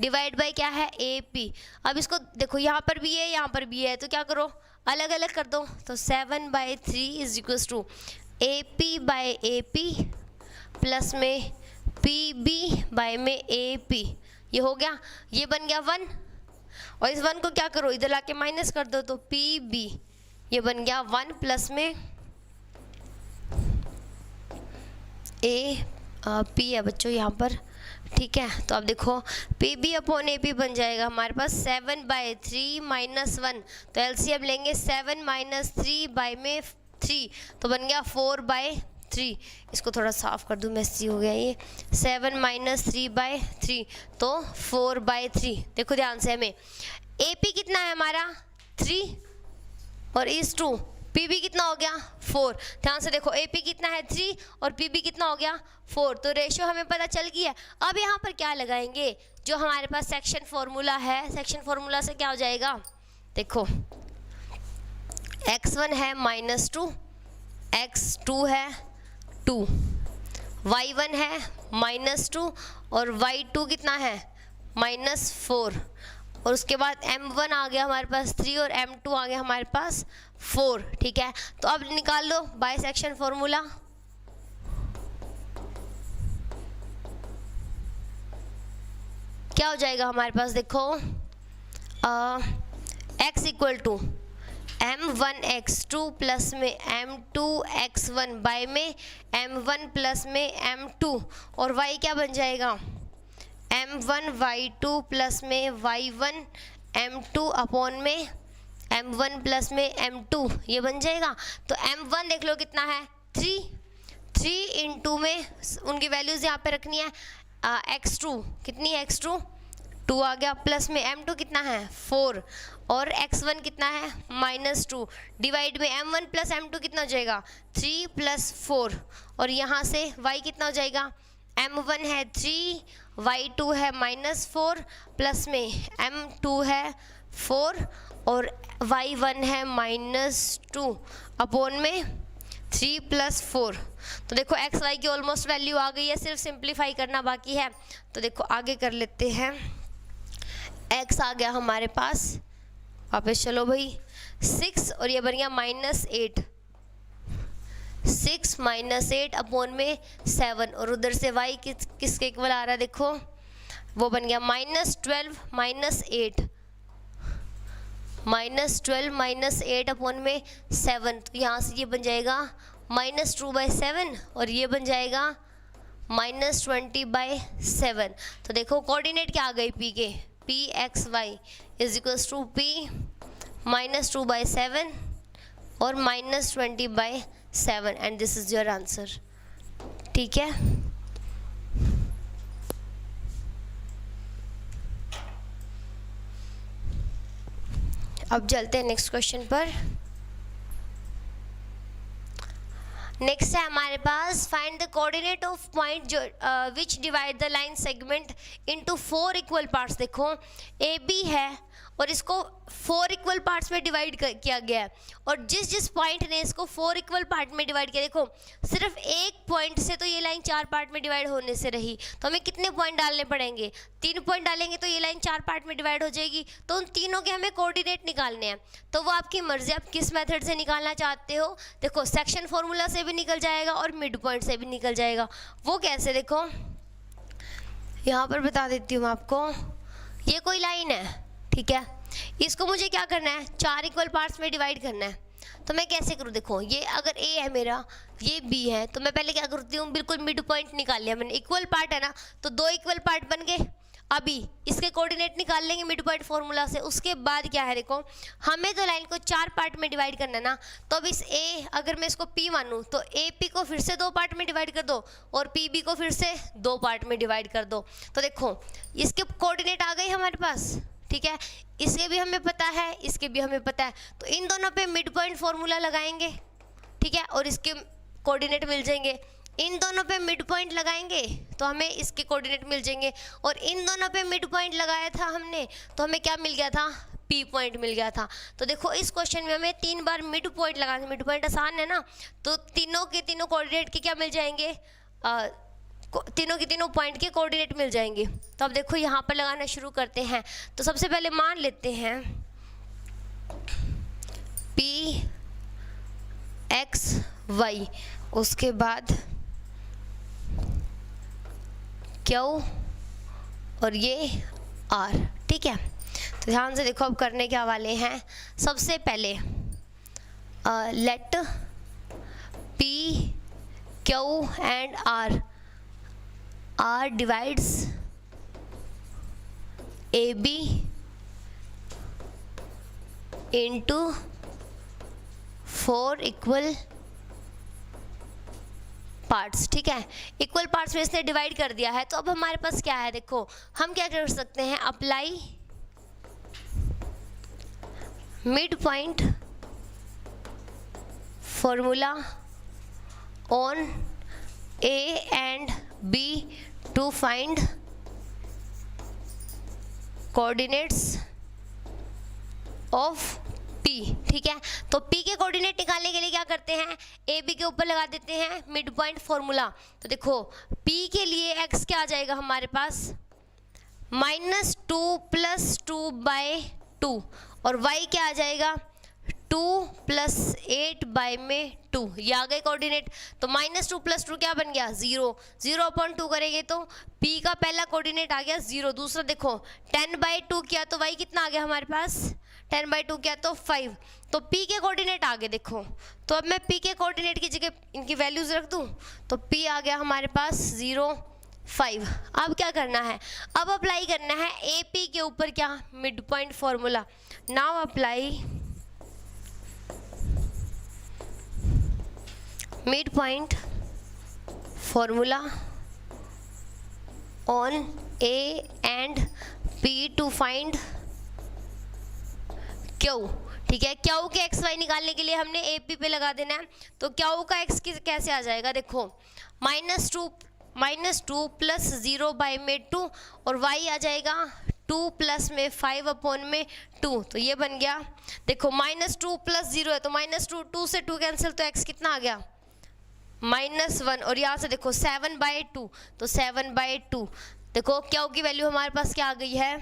डिवाइड बाय क्या है AP। अब इसको देखो यहाँ पर भी है यहाँ पर भी है, तो क्या करो अलग अलग कर दो, तो 7/3 is equals to AP by AP plus में PB बाय में AP, ये हो गया, ये बन गया 1, और इस 1 को क्या करो इधर लाके माइनस कर दो, तो PB ये बन गया 1 प्लस में P है बच्चों यहाँ पर, ठीक है। तो अब देखो PB अपॉन AP बन जाएगा हमारे पास 7/3 माइनस 1, तो LCM लेंगे 7 माइनस 3 बाय में 3, तो बन गया 4/3। इसको थोड़ा साफ कर दूँ, मैसी हो गया ये, 7 माइनस 3/3 तो 4/3। देखो ध्यान से, हमें AP कितना है हमारा 3 और इस 2, PB कितना हो गया 4, ध्यान से देखो AP कितना है 3 और PB कितना हो गया 4, तो रेशियो हमें पता चल गया। अब यहाँ पर क्या लगाएंगे, जो हमारे पास सेक्शन फॉर्मूला है, सेक्शन फॉर्मूला से क्या हो जाएगा, देखो x1 है -2, x2 है 2, y1 है -2 और y2 कितना है -4, और उसके बाद M1 आ गया हमारे पास 3 और M2 आ गया हमारे पास 4, ठीक है। तो अब निकाल लो बाय सेक्शन फॉर्मूला, क्या हो जाएगा हमारे पास, देखो x equal to M1 x2 plus में M2 x1 बाय में M1 प्लस में M2, और y क्या बन जाएगा M1 y2 प्लस में y1 M2 अपॉन में M1 प्लस में M2, ये बन जाएगा। तो M1 देख लो कितना है 3 इंटू में उनकी वैल्यूज़ यहाँ पे रखनी है, x2 कितनी है x2 2 आ गया, प्लस में M2 कितना है 4 और x1 कितना है -2, डिवाइड में M1 प्लस M2 कितना हो जाएगा 3 प्लस 4, और यहाँ से y कितना हो जाएगा M1 है 3, y2 है -4 प्लस में M2 है 4 और y1 है -2 अपॉन में 3 प्लस 4। तो देखो एक्स वाई की ऑलमोस्ट वैल्यू आ गई है, सिर्फ सिंप्लीफाई करना बाकी है। तो देखो आगे कर लेते हैं, एक्स आ गया हमारे पास, वापस चलो भाई 6 और ये बन गया -8, 6 -8 अपॉन में 7, और उधर से y किसके इक्वल आ रहा है, देखो वो बन गया -12 -8 -12 -8 अपॉन में 7, तो यहाँ से ये बन जाएगा -2/7 और ये बन जाएगा -20/7। तो देखो कोऑर्डिनेट क्या आ गई पी के, pxy is equals to p -2/7 और -20/7 and this is your answer. ठीक है, अब चलते हैं नेक्स्ट क्वेश्चन पर। नेक्स्ट है हमारे पास find the coordinate of point जो which divide the line segment into 4 equal parts. देखो ए बी है और इसको 4 इक्वल पार्ट्स में डिवाइड किया गया है, और जिस जिस पॉइंट ने इसको 4 इक्वल पार्ट में डिवाइड किया, देखो सिर्फ एक पॉइंट से तो ये लाइन 4 पार्ट में डिवाइड होने से रही, तो हमें कितने पॉइंट डालने पड़ेंगे, 3 पॉइंट डालेंगे तो ये लाइन 4 पार्ट में डिवाइड हो जाएगी। तो उन तीनों के हमें कोऑर्डिनेट निकालने हैं, तो वो आपकी मर्जी, आप किस मेथड से निकालना चाहते हो। देखो सेक्शन फॉर्मूला से भी निकल जाएगा और मिड पॉइंट से भी निकल जाएगा। वो कैसे, देखो यहाँ पर बता देती हूँ आपको। ये कोई लाइन है, ठीक है, इसको मुझे क्या करना है, 4 इक्वल पार्ट्स में डिवाइड करना है। तो मैं कैसे करूँ, देखो ये अगर ए है मेरा, ये बी है, तो मैं पहले क्या करती हूँ, बिल्कुल मिड पॉइंट निकाल लिया मैंने, इक्वल पार्ट है ना, तो 2 इक्वल पार्ट बन गए। अभी इसके कोऑर्डिनेट निकाल लेंगे मिड पॉइंट फॉर्मूला से। उसके बाद क्या है, देखो हमें तो लाइन को 4 पार्ट में डिवाइड करना है ना, तो अब इस ए, अगर मैं इसको पी मानूँ तो ए पी को फिर से 2 पार्ट में डिवाइड कर दो और पी बी को फिर से 2 पार्ट में डिवाइड कर दो। तो देखो इसके कोऑर्डिनेट आ गए हमारे पास, ठीक है, इसके भी हमें पता है, इसके भी हमें पता है, तो इन दोनों पे मिड पॉइंट फॉर्मूला लगाएंगे, ठीक है, और इसके कोऑर्डिनेट मिल जाएंगे। इन दोनों पे मिड पॉइंट लगाएंगे तो हमें इसके कोऑर्डिनेट मिल जाएंगे, और इन दोनों पे मिड पॉइंट लगाया था हमने, तो हमें क्या मिल गया था, पी पॉइंट मिल गया था। तो देखो इस क्वेश्चन में हमें 3 बार मिड पॉइंट लगाना, मिड पॉइंट आसान है ना, तो तीनों के तीनों कोऑर्डिनेट के क्या मिल जाएंगे, तीनों के तीनों पॉइंट के कोऑर्डिनेट मिल जाएंगे। तो अब देखो यहाँ पर लगाना शुरू करते हैं। तो सबसे पहले मान लेते हैं पी एक्स वाई, उसके बाद क्यू और ये आर, ठीक है। तो ध्यान से देखो अब करने क्या वाले हैं। सबसे पहले let P Q and R divides AB into 4 equal parts, ठीक है, इक्वल पार्ट्स में इसने डिवाइड कर दिया है। तो अब हमारे पास क्या है, देखो हम क्या कर सकते हैं, apply mid point formula on A and B to find coordinates of P, ठीक है। तो P के कोऑर्डिनेट निकालने के लिए क्या करते हैं, ए बी के ऊपर लगा देते हैं मिड पॉइंट फॉर्मूला। तो देखो P के लिए x क्या आ जाएगा हमारे पास, -2 + 2/2, और y क्या आ जाएगा, 2 + 8/2, ये आ गए कोऑर्डिनेट। तो -2 + 2 क्या बन गया, 0, 0/2 करेंगे तो P का पहला कोऑर्डिनेट आ गया 0। दूसरा देखो 10/2 किया तो y कितना आ गया हमारे पास, 10/2 किया तो 5, तो P के कोऑर्डिनेट आ गए। देखो तो अब मैं P के कोऑर्डिनेट की जगह इनकी वैल्यूज रख दूं, तो P आ गया हमारे पास 0, 5। अब क्या करना है, अब अप्लाई करना है AP के ऊपर क्या, mid point formula. Now apply mid point formula on A and P to find Q, ठीक है। Q के एक्स वाई निकालने के लिए हमने AP पे लगा देना है। तो Q का एक्स कैसे आ जाएगा, देखो -2 + 0/2 और y आ जाएगा 2 + में 5/2, तो ये बन गया। देखो -2 + 0 है तो -2 से 2 कैंसिल, तो x कितना आ गया, -1, और यहाँ से देखो 7/2, तो 7/2। देखो Q की वैल्यू हमारे पास क्या आ गई है,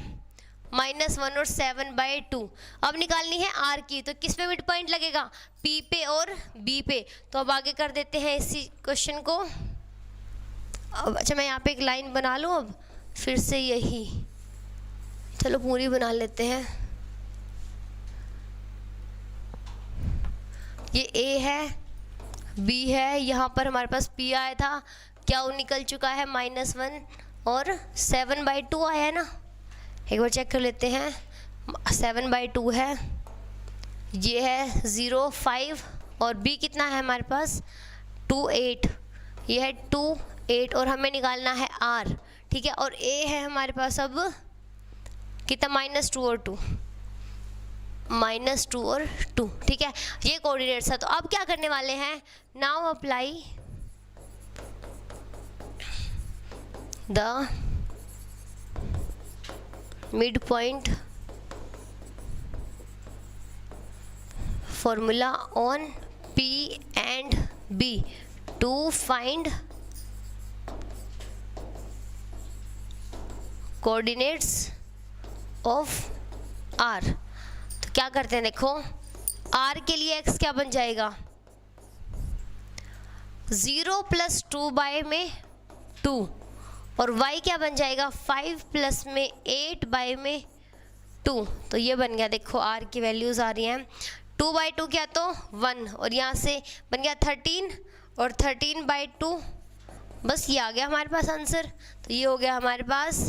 -1 और 7/2। अब निकालनी है R की, तो किस पे मिड पॉइंट लगेगा, P पे और B पे। तो अब आगे कर देते हैं इसी क्वेश्चन को। अब अच्छा मैं यहाँ पे एक लाइन बना लूँ, अब फिर से यही, चलो पूरी बना लेते हैं। ये A है, बी है, यहाँ पर हमारे पास पी आया था, क्या वो निकल चुका है -1 और 7/2 आया है ना। एक बार चेक कर लेते हैं, 7/2 है, ये है 0 5 और बी कितना है हमारे पास 2 8, ये है 2 8 और हमें निकालना है आर, ठीक है। और ए है हमारे पास अब कितना -2 और 2, -2 और 2, ठीक है। ये कोऑर्डिनेट्स है। तो अब क्या करने वाले हैं, now apply the mid point formula on P and B to find coordinates of R। तो क्या करते हैं, देखो R के लिए x क्या बन जाएगा, 0 + 2 में 2 और y क्या बन जाएगा 5 + में 8 में 2। तो ये बन गया, देखो R की वैल्यूज़ आ रही हैं 2/2 क्या तो 1 और यहाँ से बन गया 13 और 13/2, बस ये आ गया हमारे पास आंसर। तो ये हो गया हमारे पास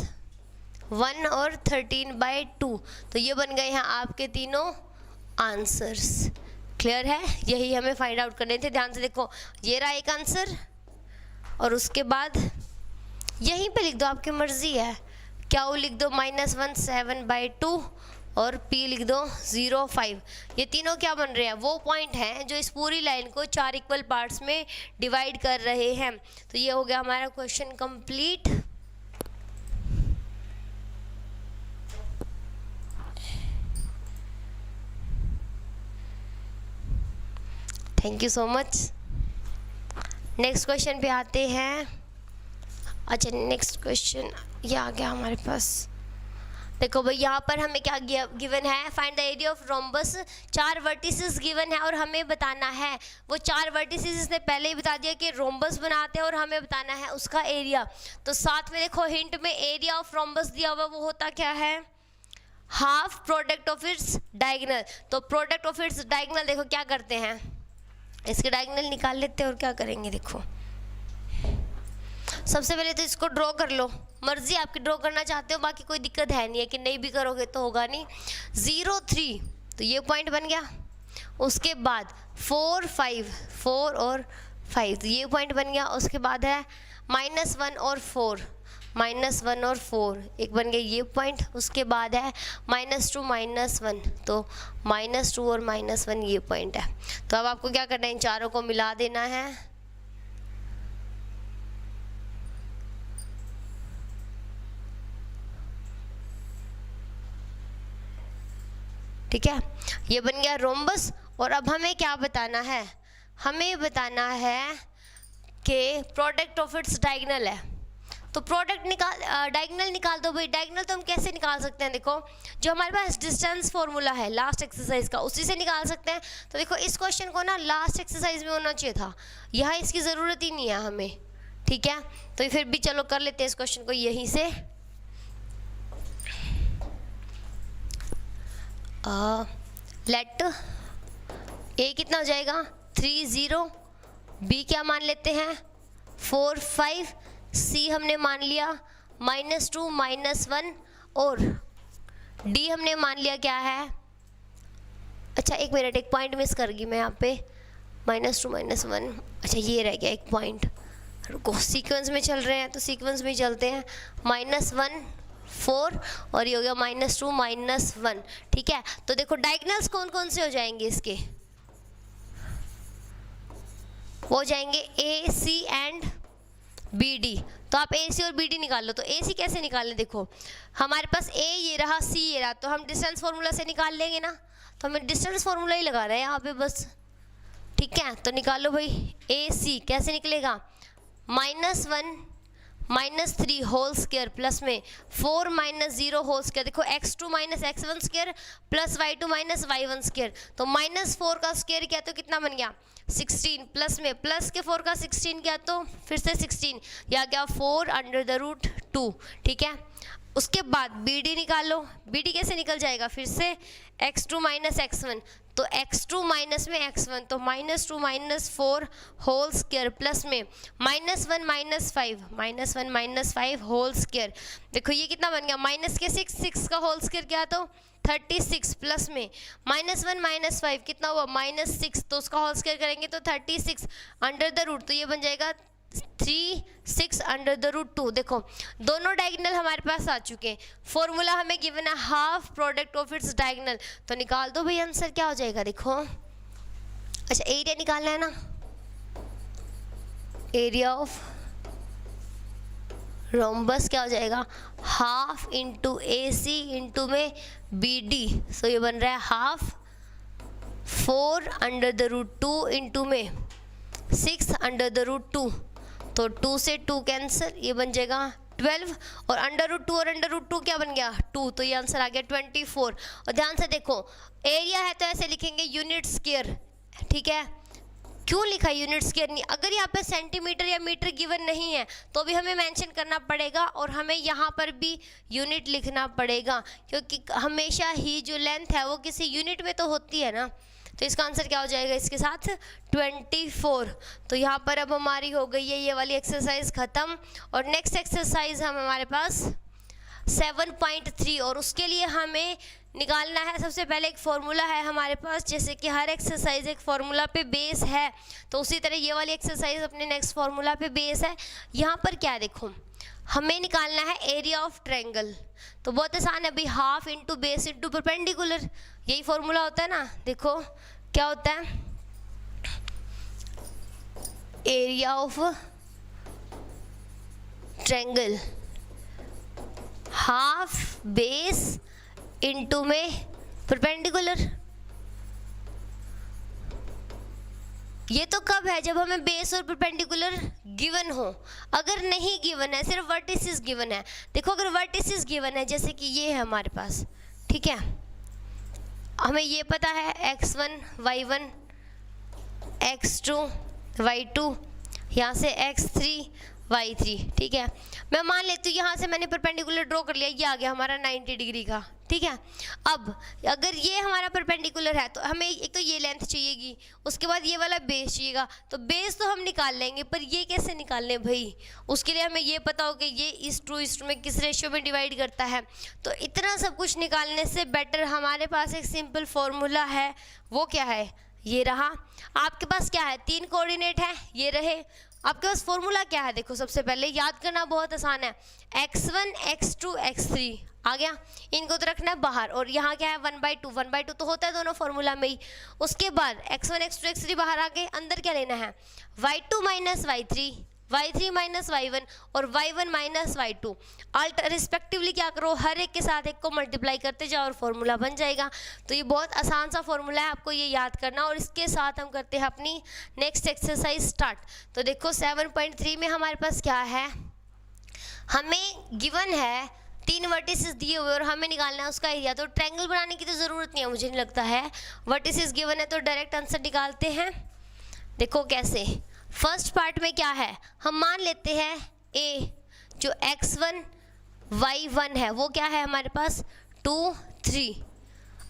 1 और 13/2। तो ये बन गए हैं आपके तीनों आंसर्स। क्लियर है, यही हमें फाइंड आउट करने थे। ध्यान से देखो, ये रहा एक आंसर और उसके बाद यहीं पे लिख दो, आपकी मर्जी है, क्या वो लिख दो -1 7/2 और P लिख दो 0 5। ये तीनों क्या बन रहे हैं, वो पॉइंट हैं जो इस पूरी लाइन को 4 इक्वल पार्ट्स में डिवाइड कर रहे हैं। तो ये हो गया हमारा question complete. Thank you so much. Next question पे आते हैं। अच्छा, नेक्स्ट क्वेश्चन ये आ गया हमारे पास। देखो भाई, यहाँ पर हमें क्या गिवन है, find the area of rhombus. 4 vertices given है और हमें बताना है वो 4 वर्टिसेस, इसने पहले ही बता दिया कि रोम्बस बनाते हैं और हमें बताना है उसका एरिया। तो साथ में देखो हिंट में एरिया ऑफ रोम्बस दिया हुआ, वो होता क्या है, half product of its diagonal. तो प्रोडक्ट ऑफ इट्स डायगोनल देखो क्या करते हैं, इसके डायगोनल निकाल लेते हैं और क्या करेंगे, देखो सबसे पहले तो इसको ड्रॉ कर लो, मर्जी आपकी ड्रॉ करना चाहते हो, बाकी कोई दिक्कत है नहीं है कि नहीं भी करोगे तो होगा नहीं। 0 3 तो ये पॉइंट बन गया, उसके बाद 4 5 4 और 5 तो ये पॉइंट बन गया, उसके बाद है -1 और 4 -1 और 4 एक बन गया ये पॉइंट, उसके बाद है -2 -1 तो -2 और -1 ये पॉइंट है। तो अब आपको क्या करना है, इन चारों को मिला देना है। ठीक है, ये बन गया रोम्बस। और अब हमें क्या बताना है, हमें बताना है कि प्रोडक्ट ऑफ इट्स डायगोनल है। तो प्रोडक्ट डायगोनल निकाल दो भाई। डायगोनल तो हम कैसे निकाल सकते हैं, देखो जो हमारे पास डिस्टेंस फॉर्मूला है लास्ट एक्सरसाइज का, उसी से निकाल सकते हैं। तो देखो इस क्वेश्चन को ना लास्ट एक्सरसाइज में होना चाहिए था, यहाँ इसकी ज़रूरत ही नहीं है हमें, ठीक है। तो फिर भी चलो कर लेते हैं इस क्वेश्चन को यहीं से। लेट ए कितना हो जाएगा 3 0, बी क्या मान लेते हैं 4 5, सी हमने मान लिया -2 -1 और डी हमने मान लिया क्या है। अच्छा एक मिनट, एक पॉइंट मिस कर गई मैं यहाँ पे, -2 -1, अच्छा ये रह गया एक पॉइंट। रुको, सीक्वेंस में चल रहे हैं तो सीक्वेंस में चलते हैं, -1 4 और ये हो गया -2 -1, ठीक है। तो देखो डायगोनल्स कौन कौन से हो जाएंगे इसके, वो हो जाएंगे ए सी एंड बी डी। तो आप ए सी और बी डी निकाल लो। तो ए सी कैसे निकालें, देखो हमारे पास ए ये रहा, सी ये रहा, तो हम डिस्टेंस फार्मूला से निकाल लेंगे ना। तो हमें डिस्टेंस फार्मूला ही लगा रहा है यहाँ पे बस, ठीक है। तो निकालो भाई, ए सी कैसे निकलेगा, -1 -3 होल स्क्वायर प्लस में 4 -0 होल स्क्वायर। देखो x2 -x1 square plus y2 -y1 square. तो -4 का स्क्वायर किया तो कितना बन गया 16, प्लस में प्लस के 4 का 16 किया तो फिर से 16, या क्या 4/√2, ठीक है। उसके बाद बी डी निकालो, बी डी कैसे निकल जाएगा, फिर से x2 -x1 तो x2 माइनस में x1, तो -2 -4 होल स्क्वायर प्लस में -1 -5 होल स्क्वायर। देखो ये कितना बन गया, माइनस के 6 का होल स्क्वायर क्या, तो 36 प्लस में -1 -5 कितना हुआ -6, तो उसका होल स्क्वायर करेंगे तो 36 अंडर द रूट, तो ये बन जाएगा 3 6 अंडर द रूट 2। देखो दोनों डायगोनल हमारे पास आ चुके हैं। फॉर्मूला हमें गिवन है half product of its diagonal, तो निकाल दो भाई, आंसर क्या हो जाएगा। देखो अच्छा एरिया निकालना है ना, एरिया ऑफ रोम्बस क्या हो जाएगा, हाफ इंटू AC इंटू में BD, सो ये बन रहा है half 4 under the root 2 into में 6 अंडर द रूट 2, तो 2 से 2 कैंसिल, ये बन जाएगा 12, और अंडर रूट 2 और अंडर रूट 2 क्या बन गया 2, तो ये आंसर आ गया 24। और ध्यान से देखो एरिया है तो ऐसे लिखेंगे यूनिट स्क्वायर, ठीक है। क्यों लिखा यूनिट स्क्वायर नहीं, अगर यहाँ पे सेंटीमीटर या मीटर गिवन नहीं है तो भी हमें मेंशन करना पड़ेगा, और हमें यहाँ पर भी यूनिट लिखना पड़ेगा, क्योंकि हमेशा ही जो लेंथ है वो किसी यूनिट में तो होती है ना। तो इसका आंसर क्या हो जाएगा इसके साथ 24। तो यहाँ पर अब हमारी हो गई है ये वाली एक्सरसाइज ख़त्म, और नेक्स्ट एक्सरसाइज हम हमारे पास 7.3, और उसके लिए हमें निकालना है सबसे पहले एक फार्मूला है हमारे पास, जैसे कि हर एक्सरसाइज एक फार्मूला पे बेस है, तो उसी तरह ये वाली एक्सरसाइज अपने नेक्स्ट फार्मूला पे बेस है। यहाँ पर क्या देखो हमें निकालना है एरिया ऑफ ट्रायंगल, तो बहुत आसान है भाई, half into base into perpendicular, यही फार्मूला होता है ना। देखो क्या होता है, area of triangle half base into में परपेंडिकुलर। ये तो कब है, जब हमें बेस और परपेंडिकुलर गिवन हो। अगर नहीं गिवन है, सिर्फ वर्टिसेस गिवन है, देखो अगर वर्टिसेस गिवन है जैसे कि ये है हमारे पास, ठीक है, हमें ये पता है x1 y1 x2 y2, यहाँ से x3 y3, ठीक है। मैं मान लेती हूँ यहाँ से मैंने परपेंडिकुलर ड्रॉ कर लिया, ये आ गया हमारा 90 डिग्री का, ठीक है। अब अगर ये हमारा परपेंडिकुलर है तो हमें एक तो ये लेंथ चाहिएगी, उसके बाद ये वाला बेस चाहिएगा, तो बेस तो हम निकाल लेंगे, पर ये कैसे निकालने भाई, उसके लिए हमें ये पता हो कि ये इस टू में किस रेशियो में डिवाइड करता है। तो इतना सब कुछ निकालने से बेटर हमारे पास एक सिंपल फॉर्मूला है, वो क्या है, ये रहा। आपके पास क्या है, 3 कोऑर्डिनेट है, ये रहे। आपके पास फॉर्मूला क्या है, देखो सबसे पहले याद करना बहुत आसान है, x1 x2 x3 आ गया, इनको तो रखना है बाहर, और यहाँ क्या है 1/2 तो होता है दोनों फार्मूला में ही। उसके बाद x1 x2 x3 बाहर आ गए, अंदर क्या लेना है y2 minus y3 y3 minus y1 और y1 minus y2, alter respectively क्या करो, हर एक के साथ एक को मल्टीप्लाई करते जाओ और फॉर्मूला बन जाएगा। तो ये बहुत आसान सा फॉर्मूला है, आपको ये याद करना। और इसके साथ हम करते हैं अपनी नेक्स्ट एक्सरसाइज स्टार्ट। तो देखो 7.3 में हमारे पास क्या है, हमें गिवन है 3 वर्टिसेस दिए हुए और हमें निकालना है उसका एरिया। तो ट्रायंगल बनाने की तो ज़रूरत नहीं है, मुझे नहीं लगता है, वर्टिसेस गिवन है तो डायरेक्ट आंसर निकालते हैं। देखो कैसे, फर्स्ट पार्ट में क्या है, हम मान लेते हैं ए जो x1 y1 है वो क्या है हमारे पास 2 3।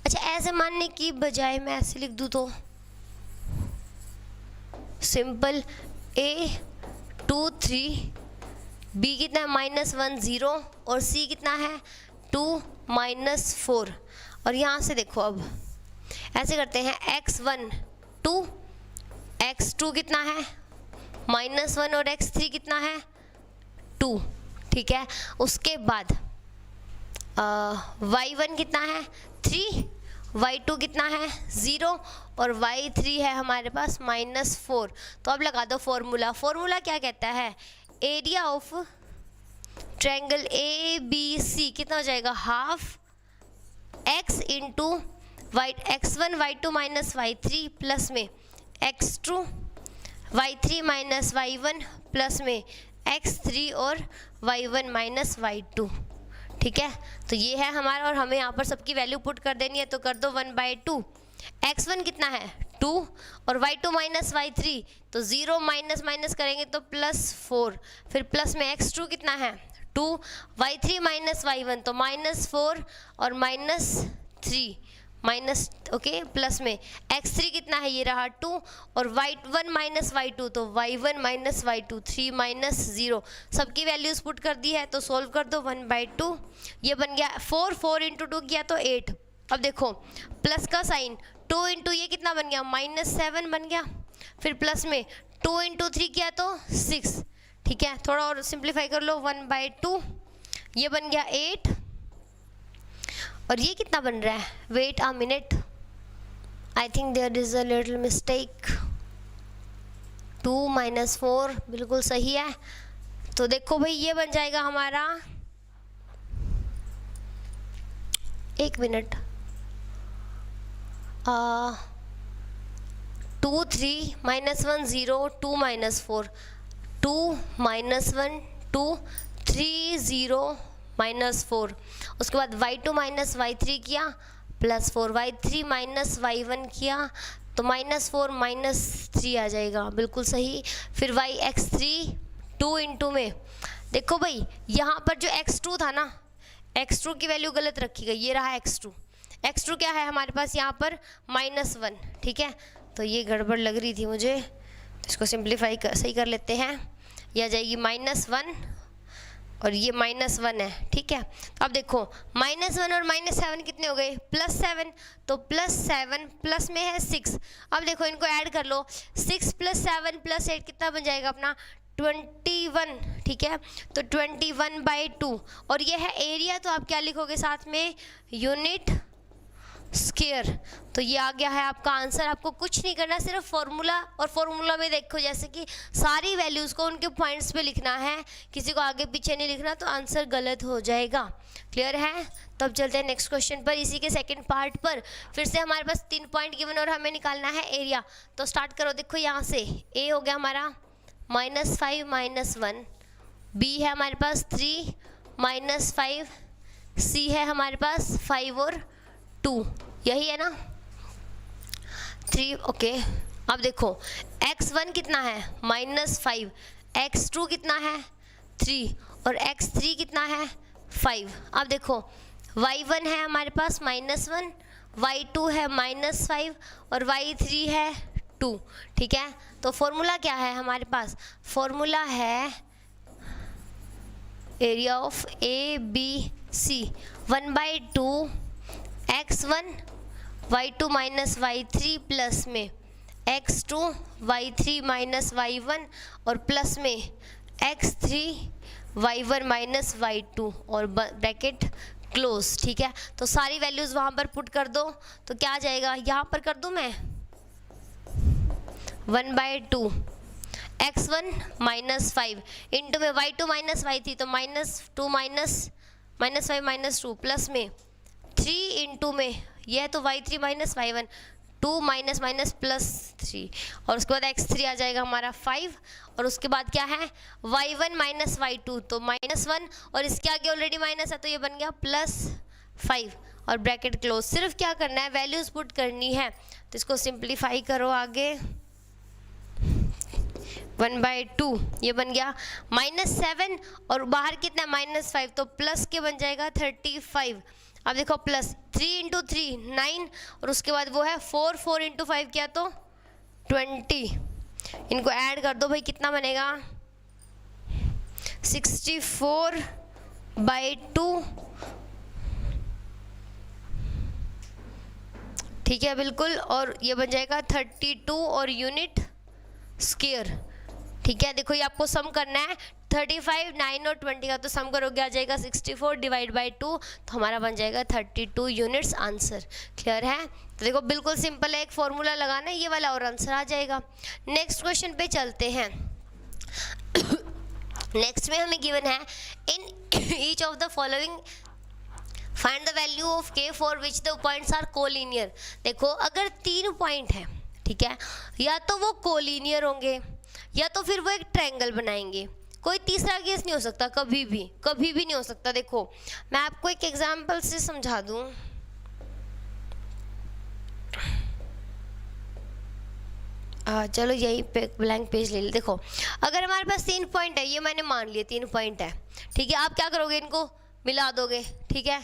अच्छा ऐसे मानने की बजाय मैं ऐसे लिख दूँ तो सिंपल a 2 3, b कितना है -1 0 और c कितना है 2 -4। और यहाँ से देखो अब ऐसे करते हैं x1 2, x2 कितना है -1 और x3 कितना है 2, ठीक है। उसके बाद y1 कितना है 3, y2 कितना है 0 और y3 है हमारे पास -4। तो अब लगा दो फॉर्मूला। फॉर्मूला क्या कहता है, एरिया ऑफ ट्रायंगल ABC कितना हो जाएगा, half x into x1 y2 minus y3 plus में x2 y3 minus y1 plus में x3 और y1 माइनस y2, ठीक है। तो ये है हमारा, और हमें यहाँ पर सबकी वैल्यू पुट कर देनी है, तो कर दो 1/2। x1 कितना है 2 और y2 माइनस y3, तो 0 माइनस माइनस करेंगे तो +4, फिर प्लस में x2 कितना है 2, y3 माइनस y1 तो -4 और -3 माइनस, ओके, प्लस में x3 कितना है, ये रहा 2, और y1 माइनस y2, तो y1 माइनस y2, 3 माइनस 0, सबकी वैल्यूज़ पुट कर दी है, तो सोल्व कर दो, 1/2, ये बन गया 4, 4 इंटू 2 किया तो 8। अब देखो प्लस का साइन, 2 इंटू ये कितना बन गया, -7 बन गया, फिर प्लस में 2 इंटू 3 किया तो 6, ठीक है, थोड़ा और सिंप्लीफाई कर लो, 1/2, ये बन गया 8, और ये कितना बन रहा है, wait a minute, I think there is a little mistake, 2 - 4 बिल्कुल सही है। तो देखो भाई ये बन जाएगा हमारा, एक मिनट, 2 3 -1 0 2 - 4 2 - 1 2 3 0 -4, उसके बाद y2 माइनस y3 किया +4, y3 माइनस y1 किया तो -4 -3 आ जाएगा, बिल्कुल सही। फिर x3 2 इंटू में देखो भाई यहाँ पर जो x2 था ना, x2 की वैल्यू गलत रखी गई, ये रहा x2 क्या है हमारे पास यहाँ पर -1, ठीक है, तो ये गड़बड़ लग रही थी मुझे, तो इसको सिंप्लीफाई सही कर लेते हैं, यह आ जाएगी -1 और ये -1 है, ठीक है। अब देखो -1 और -7 कितने हो गए, +7, तो +7 प्लस में है 6, अब देखो इनको ऐड कर लो, 6 + 7 + 8 कितना बन जाएगा अपना 21, ठीक है, तो 21/2, और ये है एरिया, तो आप क्या लिखोगे साथ में, यूनिट स्क्वायर, तो ये आ गया है आपका आंसर। आपको कुछ नहीं करना, सिर्फ फॉर्मूला, और फॉर्मूला में देखो जैसे कि सारी वैल्यूज़ को उनके पॉइंट्स पे लिखना है, किसी को आगे पीछे नहीं लिखना, तो आंसर गलत हो जाएगा। क्लियर है? तो अब चलते हैं नेक्स्ट क्वेश्चन पर, इसी के सेकंड पार्ट पर। फिर से हमारे पास 3 पॉइंट गिवन और हमें निकालना है एरिया, तो स्टार्ट करो। देखो यहाँ से ए हो गया हमारा -5 - 1, बी है हमारे पास 3 - 5, सी है हमारे पास 5 और 2, यही है ना, 3, ओके। अब देखो x1 कितना है -5, x2 कितना है 3, और x3 कितना है 5। अब देखो y1 है हमारे पास -1, y2 है -5 और y3 है 2, ठीक है। तो फॉर्मूला क्या है हमारे पास, फॉर्मूला है area of A B C 1/2 x1 y2 - y3 plus में x2 y3 - y1 और प्लस में x3 y1 - y2 और ब्रैकेट क्लोज, ठीक है। तो सारी वैल्यूज़ वहाँ पर पुट कर दो, तो क्या आ जाएगा, यहाँ पर कर दूँ मैं 1/2 x1 - 5 इंटू में y2 - y3, तो -2 -5 -2 प्लस में 3 इंटू में यह तो y3 - y1 2 -+3, और उसके बाद x3 आ जाएगा हमारा 5, और उसके बाद क्या है y1 - y2, तो -1 और इसके आगे ऑलरेडी माइनस है, तो ये बन गया +5 और ब्रैकेट क्लोज। सिर्फ क्या करना है, वैल्यूज़ पुट करनी है, तो इसको सिंप्लीफाई करो आगे, 1/2 ये बन गया -7 और बाहर कितना -5, तो प्लस के बन जाएगा 35। अब देखो प्लस 3 × 3 9, और उसके बाद वो है 4 4 × 5 किया तो 20, इनको ऐड कर दो भाई, कितना बनेगा 64/2, ठीक है बिल्कुल, और ये बन जाएगा 32 और यूनिट स्क्वायर, ठीक है। देखो ये आपको सम करना है, 35 9 और 20 का तो सम करोगे आ जाएगा 64 / 2, तो हमारा बन जाएगा 32 यूनिट्स आंसर। क्लियर है? तो देखो बिल्कुल सिंपल है, एक फॉर्मूला लगाना है ये वाला और आंसर आ जाएगा। नेक्स्ट क्वेश्चन पे चलते हैं। नेक्स्ट में हमें गिवन है in each of the following find the value of k for which the points are collinear. देखो अगर 3 पॉइंट है, ठीक है, या तो वो कोलिनियर होंगे या तो फिर वो एक ट्रायंगल बनाएंगे, कोई तीसरा केस नहीं हो सकता, कभी भी नहीं हो सकता। देखो मैं आपको एक एग्जांपल से समझा दूं, चलो यही पे ब्लैंक पेज ले ले। देखो अगर हमारे पास 3 पॉइंट है, ये मैंने मान लिया 3 पॉइंट है, ठीक है, आप क्या करोगे, इनको मिला दोगे, ठीक है।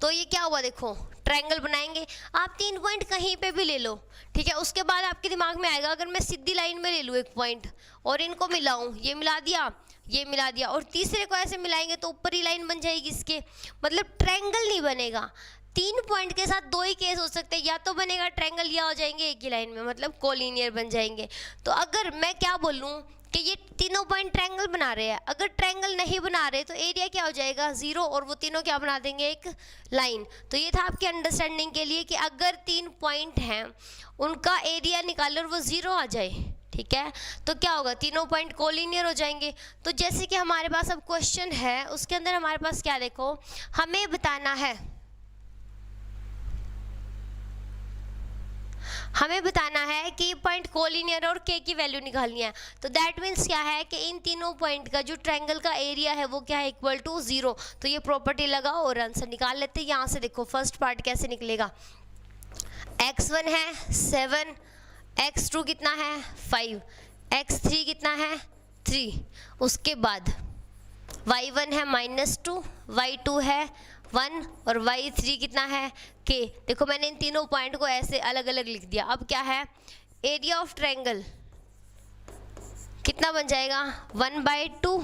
तो ये क्या हुआ, देखो ट्रायंगल बनाएंगे। आप 3 पॉइंट कहीं पे भी ले लो, ठीक है। उसके बाद आपके दिमाग में आएगा अगर मैं सीधी लाइन में ले लूँ एक पॉइंट और इनको मिलाऊं, ये मिला दिया, ये मिला दिया, और तीसरे को ऐसे मिलाएंगे तो ऊपर ही लाइन बन जाएगी इसके, मतलब ट्रायंगल नहीं बनेगा। 3 पॉइंट के साथ 2 ही केस हो सकते हैं, या तो बनेगा ट्रायंगल या हो जाएंगे एक ही लाइन में, मतलब कोलिनियर बन जाएंगे। तो अगर मैं क्या बोलूँ कि ये तीनों पॉइंट ट्रायंगल बना रहे हैं, अगर ट्रायंगल नहीं बना रहे तो एरिया क्या हो जाएगा, 0, और वो तीनों क्या बना देंगे, एक लाइन। तो ये था आपकी अंडरस्टैंडिंग के लिए कि अगर 3 पॉइंट हैं उनका एरिया निकालो और वो 0 आ जाए, ठीक है, तो क्या होगा, तीनों पॉइंट कोलिनियर हो जाएंगे। तो जैसे कि हमारे पास अब क्वेश्चन है, उसके अंदर हमारे पास क्या, देखो हमें बताना है कि पॉइंट कोलिनियर और के की वैल्यू निकालनी है। तो दैट मीन्स क्या है कि इन तीनों पॉइंट का जो ट्रायंगल का एरिया है वो क्या है, इक्वल टू 0। तो ये प्रॉपर्टी लगाओ और आंसर निकाल लेते हैं। यहाँ से देखो फर्स्ट पार्ट कैसे निकलेगा, x1 है 7, x2 कितना है 5, x3 कितना है 3, उसके बाद y1 है -2, y2 है 1 और y3 कितना है k। देखो मैंने इन तीनों पॉइंट को ऐसे अलग अलग लिख दिया। अब क्या है, एरिया ऑफ ट्रायंगल कितना बन जाएगा, 1/2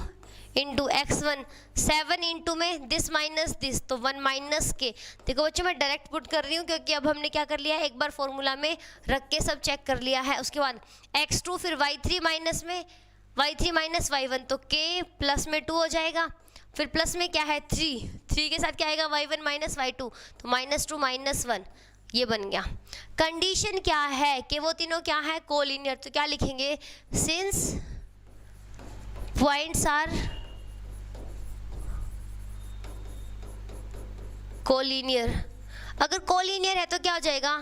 इंटू x1, 7 इंटू में दिस माइनस दिस, तो 1 माइनस के। देखो बच्चों मैं डायरेक्ट पुट कर रही हूँ क्योंकि अब हमने क्या कर लिया है, एक बार फॉर्मूला में रख के सब चेक कर लिया है। उसके बाद x2 फिर y3 माइनस में y3 माइनस y1, तो k प्लस में 2 हो जाएगा, फिर प्लस में क्या है 3 के साथ क्या आएगा y1 माइनस y2, तो -2 -1, ये बन गया। कंडीशन क्या है कि वो तीनों क्या है, कोलिनियर। तो क्या लिखेंगे, सिंस पॉइंट्स आर कोलिनियर। अगर कोलिनियर है तो क्या हो जाएगा,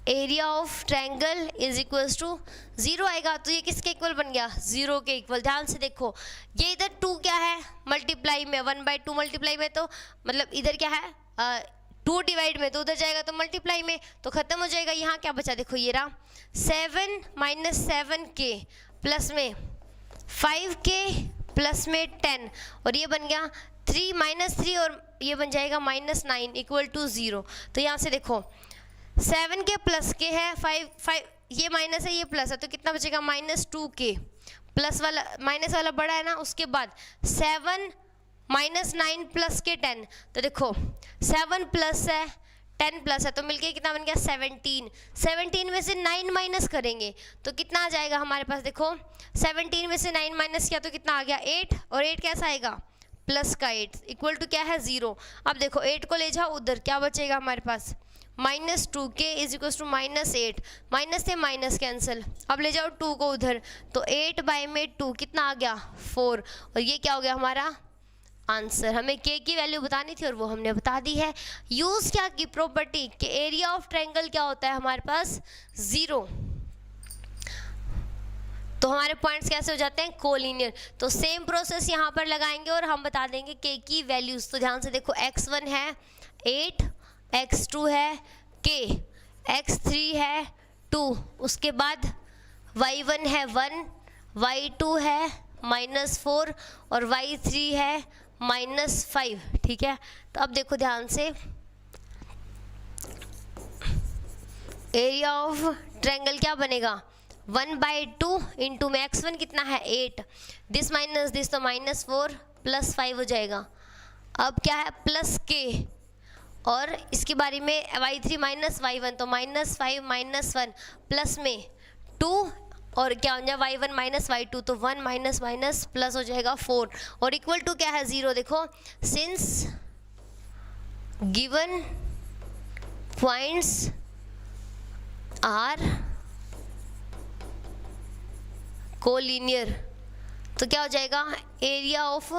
area of triangle is equals to 0 आएगा। तो ये किसके इक्वल बन गया, 0 के इक्वल। ध्यान से देखो ये इधर 2 क्या है, मल्टीप्लाई में 1/2 मल्टीप्लाई में, तो मतलब इधर क्या है 2 डिवाइड में, तो उधर जाएगा तो मल्टीप्लाई में, तो खत्म हो जाएगा। यहाँ क्या बचा, देखो ये रहा 7 - 7k प्लस में 5k प्लस में 10, और ये बन गया 3 -3 और ये बन जाएगा -9 इक्वल टू 0। तो यहाँ से देखो 7 के प्लस के है 5 ये माइनस है ये प्लस है, तो कितना बचेगा -2k, प्लस वाला माइनस वाला बड़ा है ना। उसके बाद 7 -9 प्लस के 10, तो देखो 7 प्लस है 10 प्लस है, तो मिलके कितना बन गया 17। 17 में से 9 माइनस करेंगे तो कितना आ जाएगा हमारे पास, देखो 17 में से 9 माइनस किया तो कितना आ गया 8, और 8 कैसा आएगा, प्लस का 8 इक्वल टू क्या है 0। अब देखो 8 को ले जाओ उधर, क्या बचेगा हमारे पास -2k इज इक्वल टू -8, माइनस से माइनस कैंसिल। अब ले जाओ 2 को उधर, तो 8/2 कितना आ गया 4, और ये क्या हो गया हमारा आंसर। हमें k की वैल्यू बतानी थी और वो हमने बता दी है। यूज़ क्या की प्रॉपर्टी कि एरिया ऑफ ट्रायंगल क्या होता है हमारे पास 0, तो हमारे पॉइंट्स कैसे हो जाते हैं कोलिनियर। तो सेम प्रोसेस यहाँ पर लगाएंगे और हम बता देंगे k की वैल्यूज़। तो ध्यान से देखो x1 है 8, x2 है k, x3 है 2, उसके बाद y1 है 1, y2 है -4 और y3 है -5, ठीक है। तो अब देखो ध्यान से, एरिया ऑफ ट्रायंगल क्या बनेगा 1/2 इंटू में x1 कितना है 8, दिस माइनस दिस तो -4 + 5 हो जाएगा। अब क्या है प्लस k, और इसके बारे में y3 माइनस y1, तो -5 -1 प्लस में 2, और क्या हो जाएगा y1 माइनस y2, तो 1 माइनस माइनस प्लस हो जाएगा 4, और इक्वल टू क्या है 0। देखो since given points are collinear, तो क्या हो जाएगा area of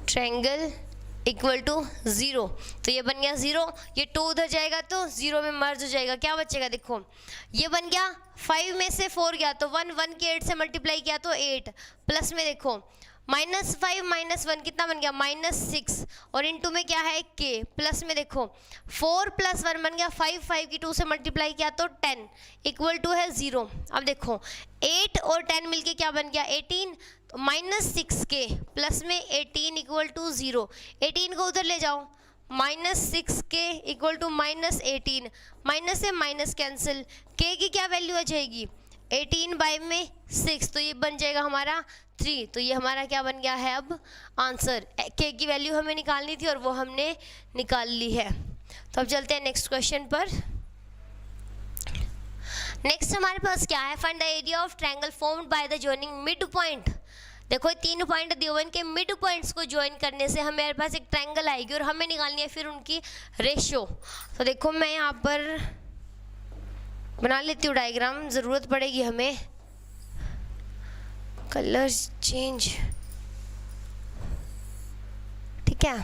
triangle equal to 0। तो ये बन गया 0, ये 2 उधर जाएगा तो 0 में मर्ज हो जाएगा। क्या बचेगा, देखो ये बन गया 5 में से 4 गया तो 1 के 8 से मल्टीप्लाई किया तो 8, प्लस में देखो -5 -1 कितना बन गया -6, और इंटू में क्या है k, प्लस में देखो 4 + 1 बन गया 5, 5 की 2 से मल्टीप्लाई किया तो 10 इक्वल टू है 0। अब देखो 8 और 10 मिलके क्या बन गया 18, तो -6k प्लस में 18 इक्वल टू 0। 18 को उधर ले जाओ, -6k इक्वल टू -18, माइनस से माइनस कैंसिल, k की क्या वैल्यू आ जाएगी 18 बाई में 6, तो ये बन जाएगा हमारा 3। तो ये हमारा क्या बन गया है अब आंसर। k की वैल्यू हमें निकालनी थी और वो हमने निकाल ली है। तो अब चलते हैं नेक्स्ट क्वेश्चन पर। नेक्स्ट हमारे पास क्या है, find the area of triangle formed by the joining mid point. देखो 3 पॉइंट दिए हुए, इनके मिड पॉइंट्स को ज्वाइन करने से हमारे पास एक ट्रायंगल आएगी और हमें निकालनी है फिर उनकी रेशियो। तो देखो मैं यहाँ पर बना लेती हूँ डायग्राम, ज़रूरत पड़ेगी हमें। कलर चेंज, ठीक है।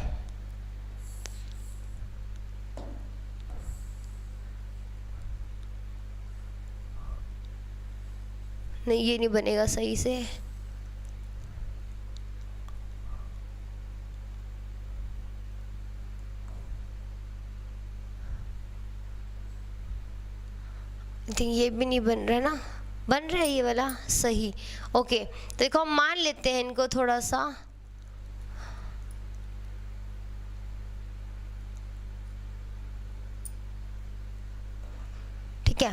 नहीं ये नहीं बनेगा सही से। ये भी नहीं बन रहा ना, बन रहा है ये वाला सही। ओके तो देखो हम मान लेते हैं इनको थोड़ा सा, ठीक है।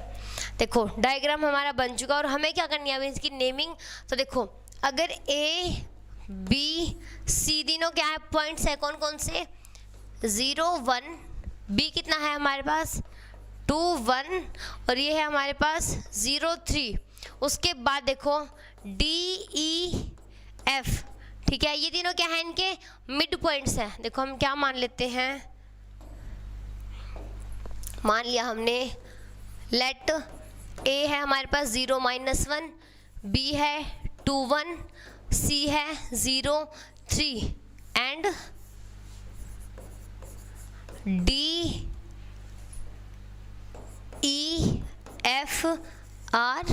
देखो डायग्राम हमारा बन चुका और हमें क्या करनी है अभी इसकी नेमिंग। तो देखो अगर ए बी सी तीनों क्या है पॉइंट्स है, कौन कौन से 0 1, बी कितना है हमारे पास 2 1, और ये है हमारे पास 0 3। उसके बाद देखो डी ई एफ, ठीक है, ये तीनों क्या है इनके मिड पॉइंट्स हैं। देखो हम क्या मान लेते हैं, मान लिया हमने लेट ए है हमारे पास 0 -1, बी है 2 1, सी है 0 3 and D E F R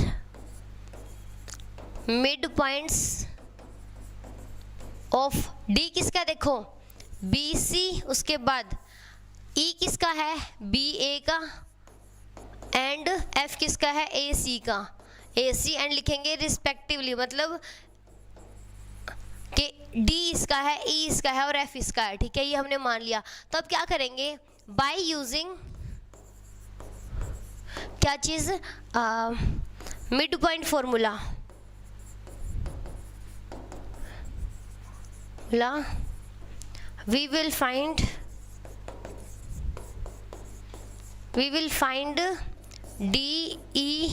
mid points of D किसका देखो बी सी, उसके बाद ई किसका है बी ए का एंड एफ किसका है ए सी का, ए सी एंड लिखेंगे रिस्पेक्टिवली, मतलब कि डी इसका है ई इसका है और एफ इसका है, ठीक है। ये हमने मान लिया। तो अब क्या करेंगे बाय यूजिंग क्या चीज़ mid point formula, we will find D E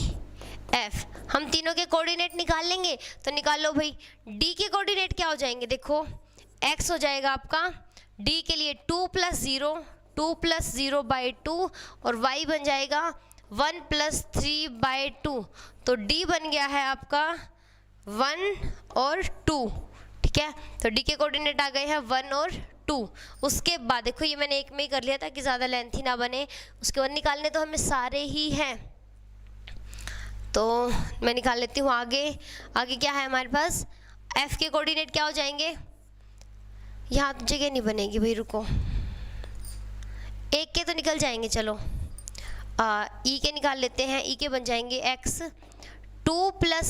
F। हम तीनों के कोऑर्डिनेट निकाल लेंगे, तो निकाल लो भाई। D के कोऑर्डिनेट क्या हो जाएंगे देखो x हो जाएगा आपका D के लिए 2 + 0 2 + 0/2 और y बन जाएगा 1 + 3/2। तो D बन गया है आपका 1 और 2, ठीक है। तो D के कोऑर्डिनेट आ गए हैं 1 और 2। उसके बाद देखो ये मैंने एक में ही कर लिया था कि ज़्यादा लेंथी ना बने। उसके बाद निकालने तो हमें सारे ही हैं, तो मैं निकाल लेती हूँ आगे। आगे क्या है हमारे पास F के कोऑर्डिनेट क्या हो जाएंगे, यहाँ जगह नहीं बनेगी भाई, रुको, एक के तो निकल जाएंगे, चलो E के निकाल लेते हैं। E के बन जाएंगे x 2 +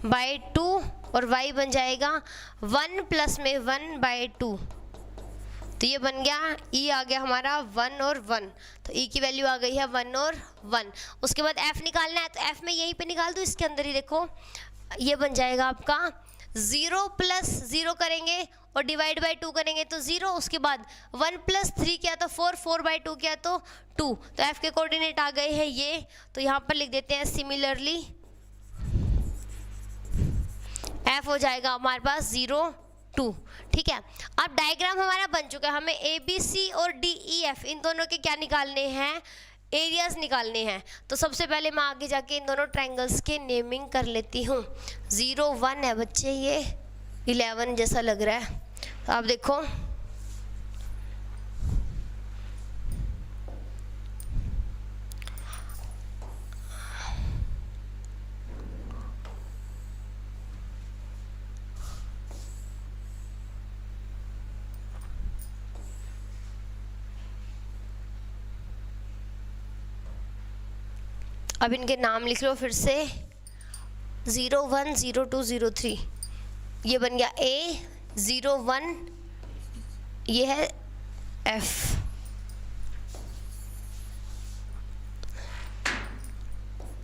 0/2 और y बन जाएगा 1 प्लस में 1/2। तो ये बन गया E आ गया हमारा 1 और 1, तो E की वैल्यू आ गई है 1 और 1। उसके बाद F निकालना है, तो F में यहीं पे निकाल दो, इसके अंदर ही देखो ये बन जाएगा आपका 0 + 0 करेंगे और डिवाइड बाय 2 करेंगे तो 0। उसके बाद 1 + 3 किया तो 4, 4/2 किया तो 2। तो F के कोऑर्डिनेट आ गए हैं ये, तो यहाँ पर लिख देते हैं सिमिलरली F हो जाएगा हमारे पास 0 2, ठीक है। अब डायग्राम हमारा बन चुका है, हमें ए बी सी और डी ई एफ इन दोनों के क्या निकालने हैं एरियाज निकालने हैं। तो सबसे पहले मैं आगे जाके इन दोनों ट्रायंगल्स के नेमिंग कर लेती हूँ। 0 1 है बच्चे, ये 11 जैसा लग रहा है। तो आप देखो अब इनके नाम लिख लो फिर से, 0 1 0 2 0 3, ये बन गया A, 0 1 ये है F,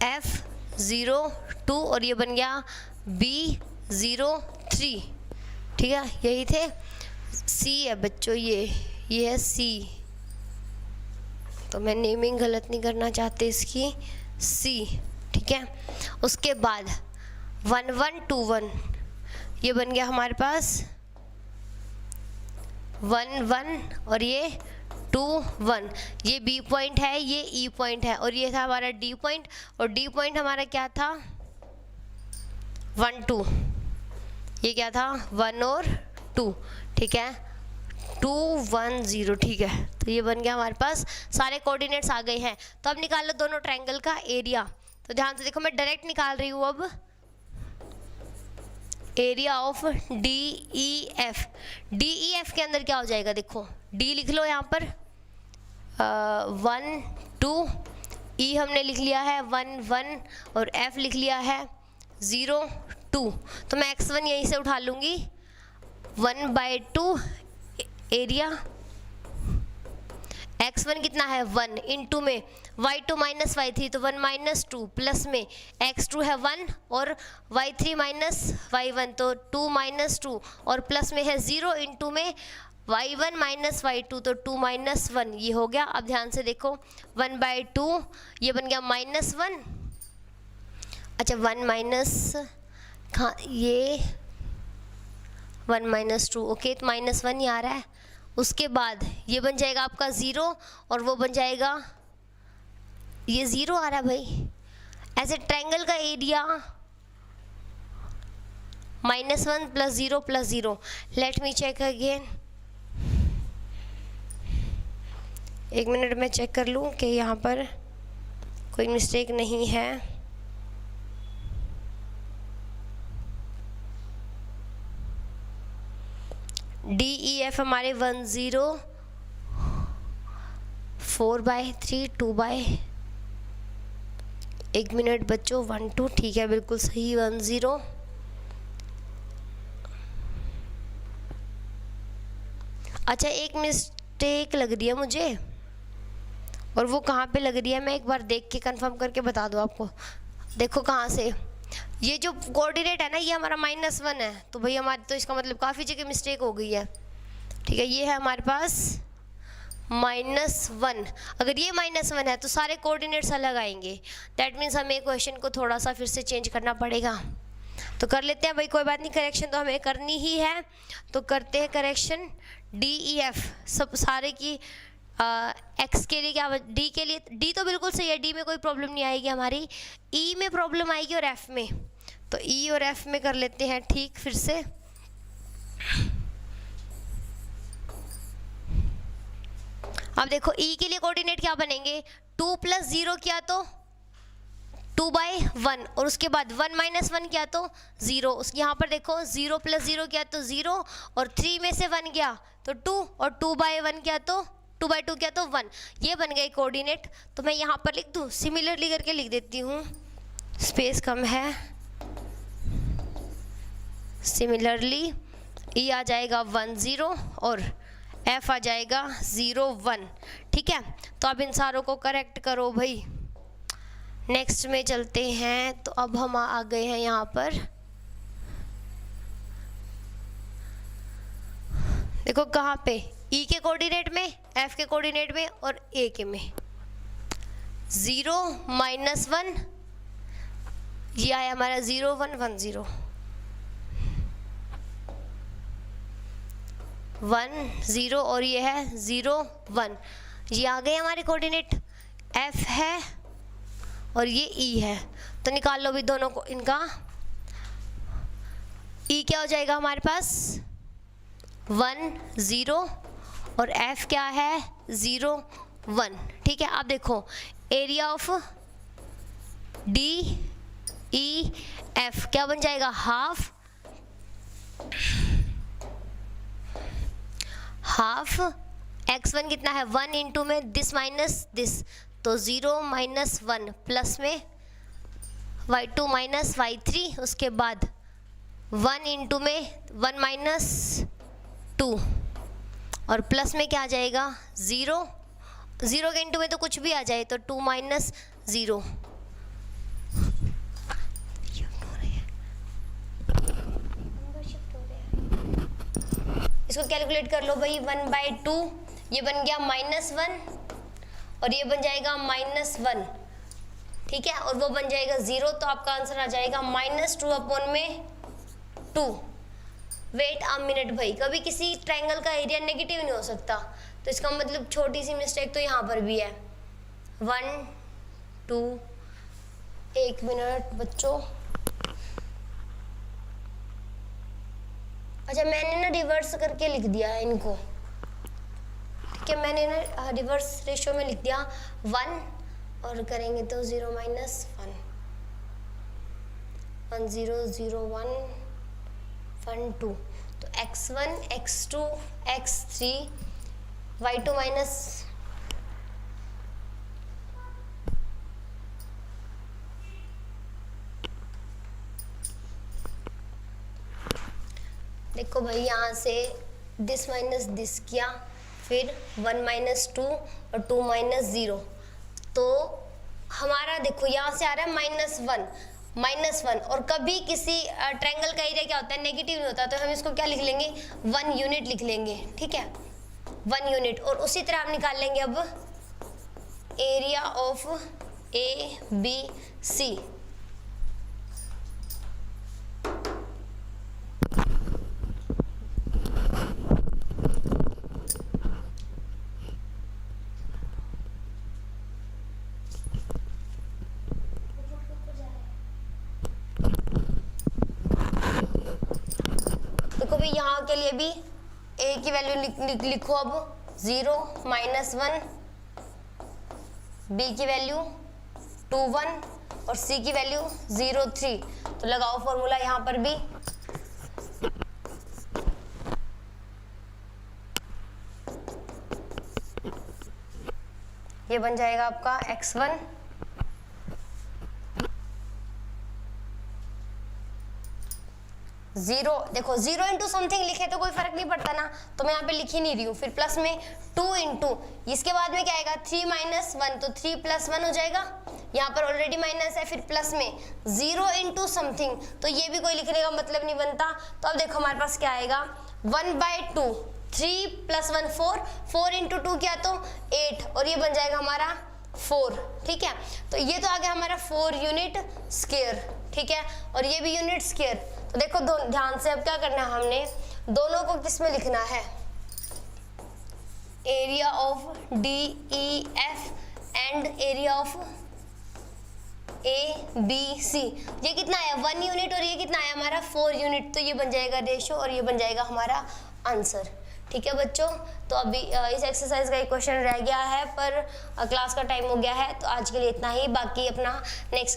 F 0 2 और ये बन गया B 0 3, ठीक है, यही थे। C है बच्चों, ये है C, तो मैं नेमिंग गलत नहीं करना चाहते इसकी, C, ठीक है। उसके बाद 1 1 2 1, ये बन गया हमारे पास 1 1 और ये 2 1, ये B पॉइंट है, ये E पॉइंट है, और ये था हमारा D पॉइंट, और D पॉइंट हमारा क्या था 1 2, ये क्या था 1 और 2, ठीक है, 2 1 0, ठीक है। तो ये बन गया हमारे पास, सारे कोऑर्डिनेट्स आ गए हैं। तो अब निकाल लो दोनों ट्रायंगल का एरिया। तो ध्यान से देखो, मैं डायरेक्ट निकाल रही हूँ अब एरिया ऑफ DEF। DEF के अंदर क्या हो जाएगा, देखो D लिख लो यहाँ पर 1 2, E हमने लिख लिया है 1 1 और F लिख लिया है 0 2। तो मैं x1 यहीं से उठा लूँगी, 1/2 एरिया, x1 कितना है 1, इनटू में y2 माइनस y3, तो 1 माइनस 2, प्लस में x2 है 1 और y3 माइनस y1, तो 2 माइनस 2, और प्लस में है 0, इनटू में y1 माइनस y2, तो 2 माइनस 1, ये हो गया। अब ध्यान से देखो 1/2 ये बन गया -1, अच्छा 1 माइनस ये 1 माइनस 2, ओके, तो -1 ही आ रहा है। उसके बाद ये बन जाएगा आपका 0 और वो बन जाएगा, ये 0 आ रहा है भाई। ऐसे ट्रायंगल का area -1 + 0 + 0, let me check again, 1 minute में चेक कर लूँ कि यहाँ पर कोई मिस्टेक नहीं है। DEF हमारे 1 0 4/3 2/, 1 मिनट बच्चों, 1 2, ठीक है, बिल्कुल सही 1 0। अच्छा एक मिस्टेक लग रही है मुझे, और वो कहाँ पे लग रही है मैं एक बार देख के कंफर्म करके बता दूँ आपको। देखो कहाँ से, ये जो कोऑर्डिनेट है ना, ये हमारा -1 है, तो भाई हमारे तो इसका मतलब काफ़ी जगह मिस्टेक हो गई है, ठीक है। ये है हमारे पास -1, अगर ये -1 है तो सारे कोऑर्डिनेट्स अलग आएंगे, दैट मीन्स हमें क्वेश्चन को थोड़ा सा फिर से चेंज करना पड़ेगा। तो कर लेते हैं भाई, कोई बात नहीं, करेक्शन तो हमें करनी ही है, तो करते हैं करेक्शन। DEF सब सारे की एक्स के लिए क्या, डी के लिए, डी तो बिल्कुल सही है, डी में कोई प्रॉब्लम नहीं आएगी हमारी, ई में प्रॉब्लम आएगी और एफ में, तो ई और एफ में कर लेते हैं ठीक फिर से। अब देखो ई के लिए कोऑर्डिनेट क्या बनेंगे, 2 + 0 किया तो 2/1, और उसके बाद 1 - 1 किया तो 0, उसके यहाँ पर देखो 0 + 0 किया तो 0, और 3 में से 1 गया तो 2, और 2/1 किया तो 2/2 किया तो 1, ये बन गए कोऑर्डिनेट। तो मैं यहाँ पर लिख दूँ, सिमिलरली करके लिख देती हूँ, स्पेस कम है, सिमिलरली ई आ जाएगा 1 0 और एफ आ जाएगा 0 1, ठीक है। तो अब इन सारों को करेक्ट करो भाई। नेक्स्ट में चलते हैं, तो अब हम आ गए हैं यहाँ पर, देखो कहाँ पे, ई के कोऑर्डिनेट में, एफ के कोऑर्डिनेट में और ए के में। 0 - 1 ये आया हमारा 0 1 1 0, 1 0 और ये है 0 1, ये आ गए हमारे कोऑर्डिनेट, एफ है और ये ई है। तो निकाल लो भी दोनों को, इनका ई क्या हो जाएगा हमारे पास 1 0 और एफ क्या है 0 1, ठीक है। अब देखो area of D E F क्या बन जाएगा, हाफ x1 कितना है 1 इंटू में दिस माइनस दिस, तो 0 माइनस 1 प्लस में y2 माइनस y3, उसके बाद 1 इंटू में 1 माइनस 2 और प्लस में क्या आ जाएगा 0, 0 के इंटू में तो कुछ भी आ जाए तो 2 माइनस 0। इसको कैलकुलेट कर लो भाई, 1/2 ये बन गया -1 और ये बन जाएगा -1, ठीक है, और वो बन जाएगा 0, तो आपका आंसर आ जाएगा -2/2। वेट अ मिनट भाई, कभी किसी ट्रायंगल का एरिया नेगेटिव नहीं हो सकता, तो इसका मतलब छोटी सी मिस्टेक तो यहाँ पर भी है। 1 2 1 मिनट बच्चों। अच्छा मैंने ना रिवर्स करके लिख दिया है इनको, ठीक है, मैंने ना रिवर्स रेशियो में लिख दिया 1 और करेंगे तो 0 माइनस 1, 1 0 0 1 1 2, तो x1 x2 x3 y2 minus देखो भाई यहाँ से दिस माइनस दिस किया, फिर 1 माइनस 2 और 2 माइनस 0, तो हमारा देखो यहाँ से आ रहा है -1 और कभी किसी ट्रायंगल का एरिया क्या होता है नेगेटिव नहीं होता, तो हम इसको क्या लिख लेंगे 1 यूनिट लिख लेंगे, ठीक है 1 यूनिट। और उसी तरह हम निकाल लेंगे अब एरिया ऑफ ABC। देखो भाई यहाँ के लिए भी a की वैल्यू लिखो अब 0 माइनस 1, b की वैल्यू 2 1 और c की वैल्यू 0 3, तो लगाओ फॉर्मूला यहाँ पर भी। ये बन जाएगा आपका x1 0, देखो 0 इंटू समथिंग लिखे तो कोई फर्क नहीं पड़ता ना, तो मैं यहाँ पे लिख ही नहीं रही हूँ। फिर प्लस में 2 इंटू, इसके बाद में क्या आएगा 3 माइनस 1, तो 3 प्लस 1 हो जाएगा, यहाँ पर ऑलरेडी माइनस है, फिर प्लस में 0 इंटू समथिंग, तो ये भी कोई लिखने का मतलब नहीं बनता। तो अब देखो हमारे पास क्या आएगा 1/2, 3 प्लस 1 4, 4 इंटू 2 क्या तो 8, और ये बन जाएगा हमारा 4, ठीक है। तो ये तो आ गया हमारा 4 यूनिट स्क्वायर, ठीक है, और ये भी यूनिट स्क्वायर। तो देखो ध्यान से अब क्या करना है, हमने दोनों को किस में लिखना है, area of DEF and area of ABC। ये कितना आया 1 यूनिट और ये कितना आया हमारा 4 यूनिट, तो ये बन जाएगा रेशियो और ये बन जाएगा हमारा आंसर, ठीक है बच्चों। तो अभी इस एक्सरसाइज का एक क्वेश्चन रह गया है, पर क्लास का टाइम हो गया है, तो आज के लिए इतना ही, बाकी अपना नेक्स्ट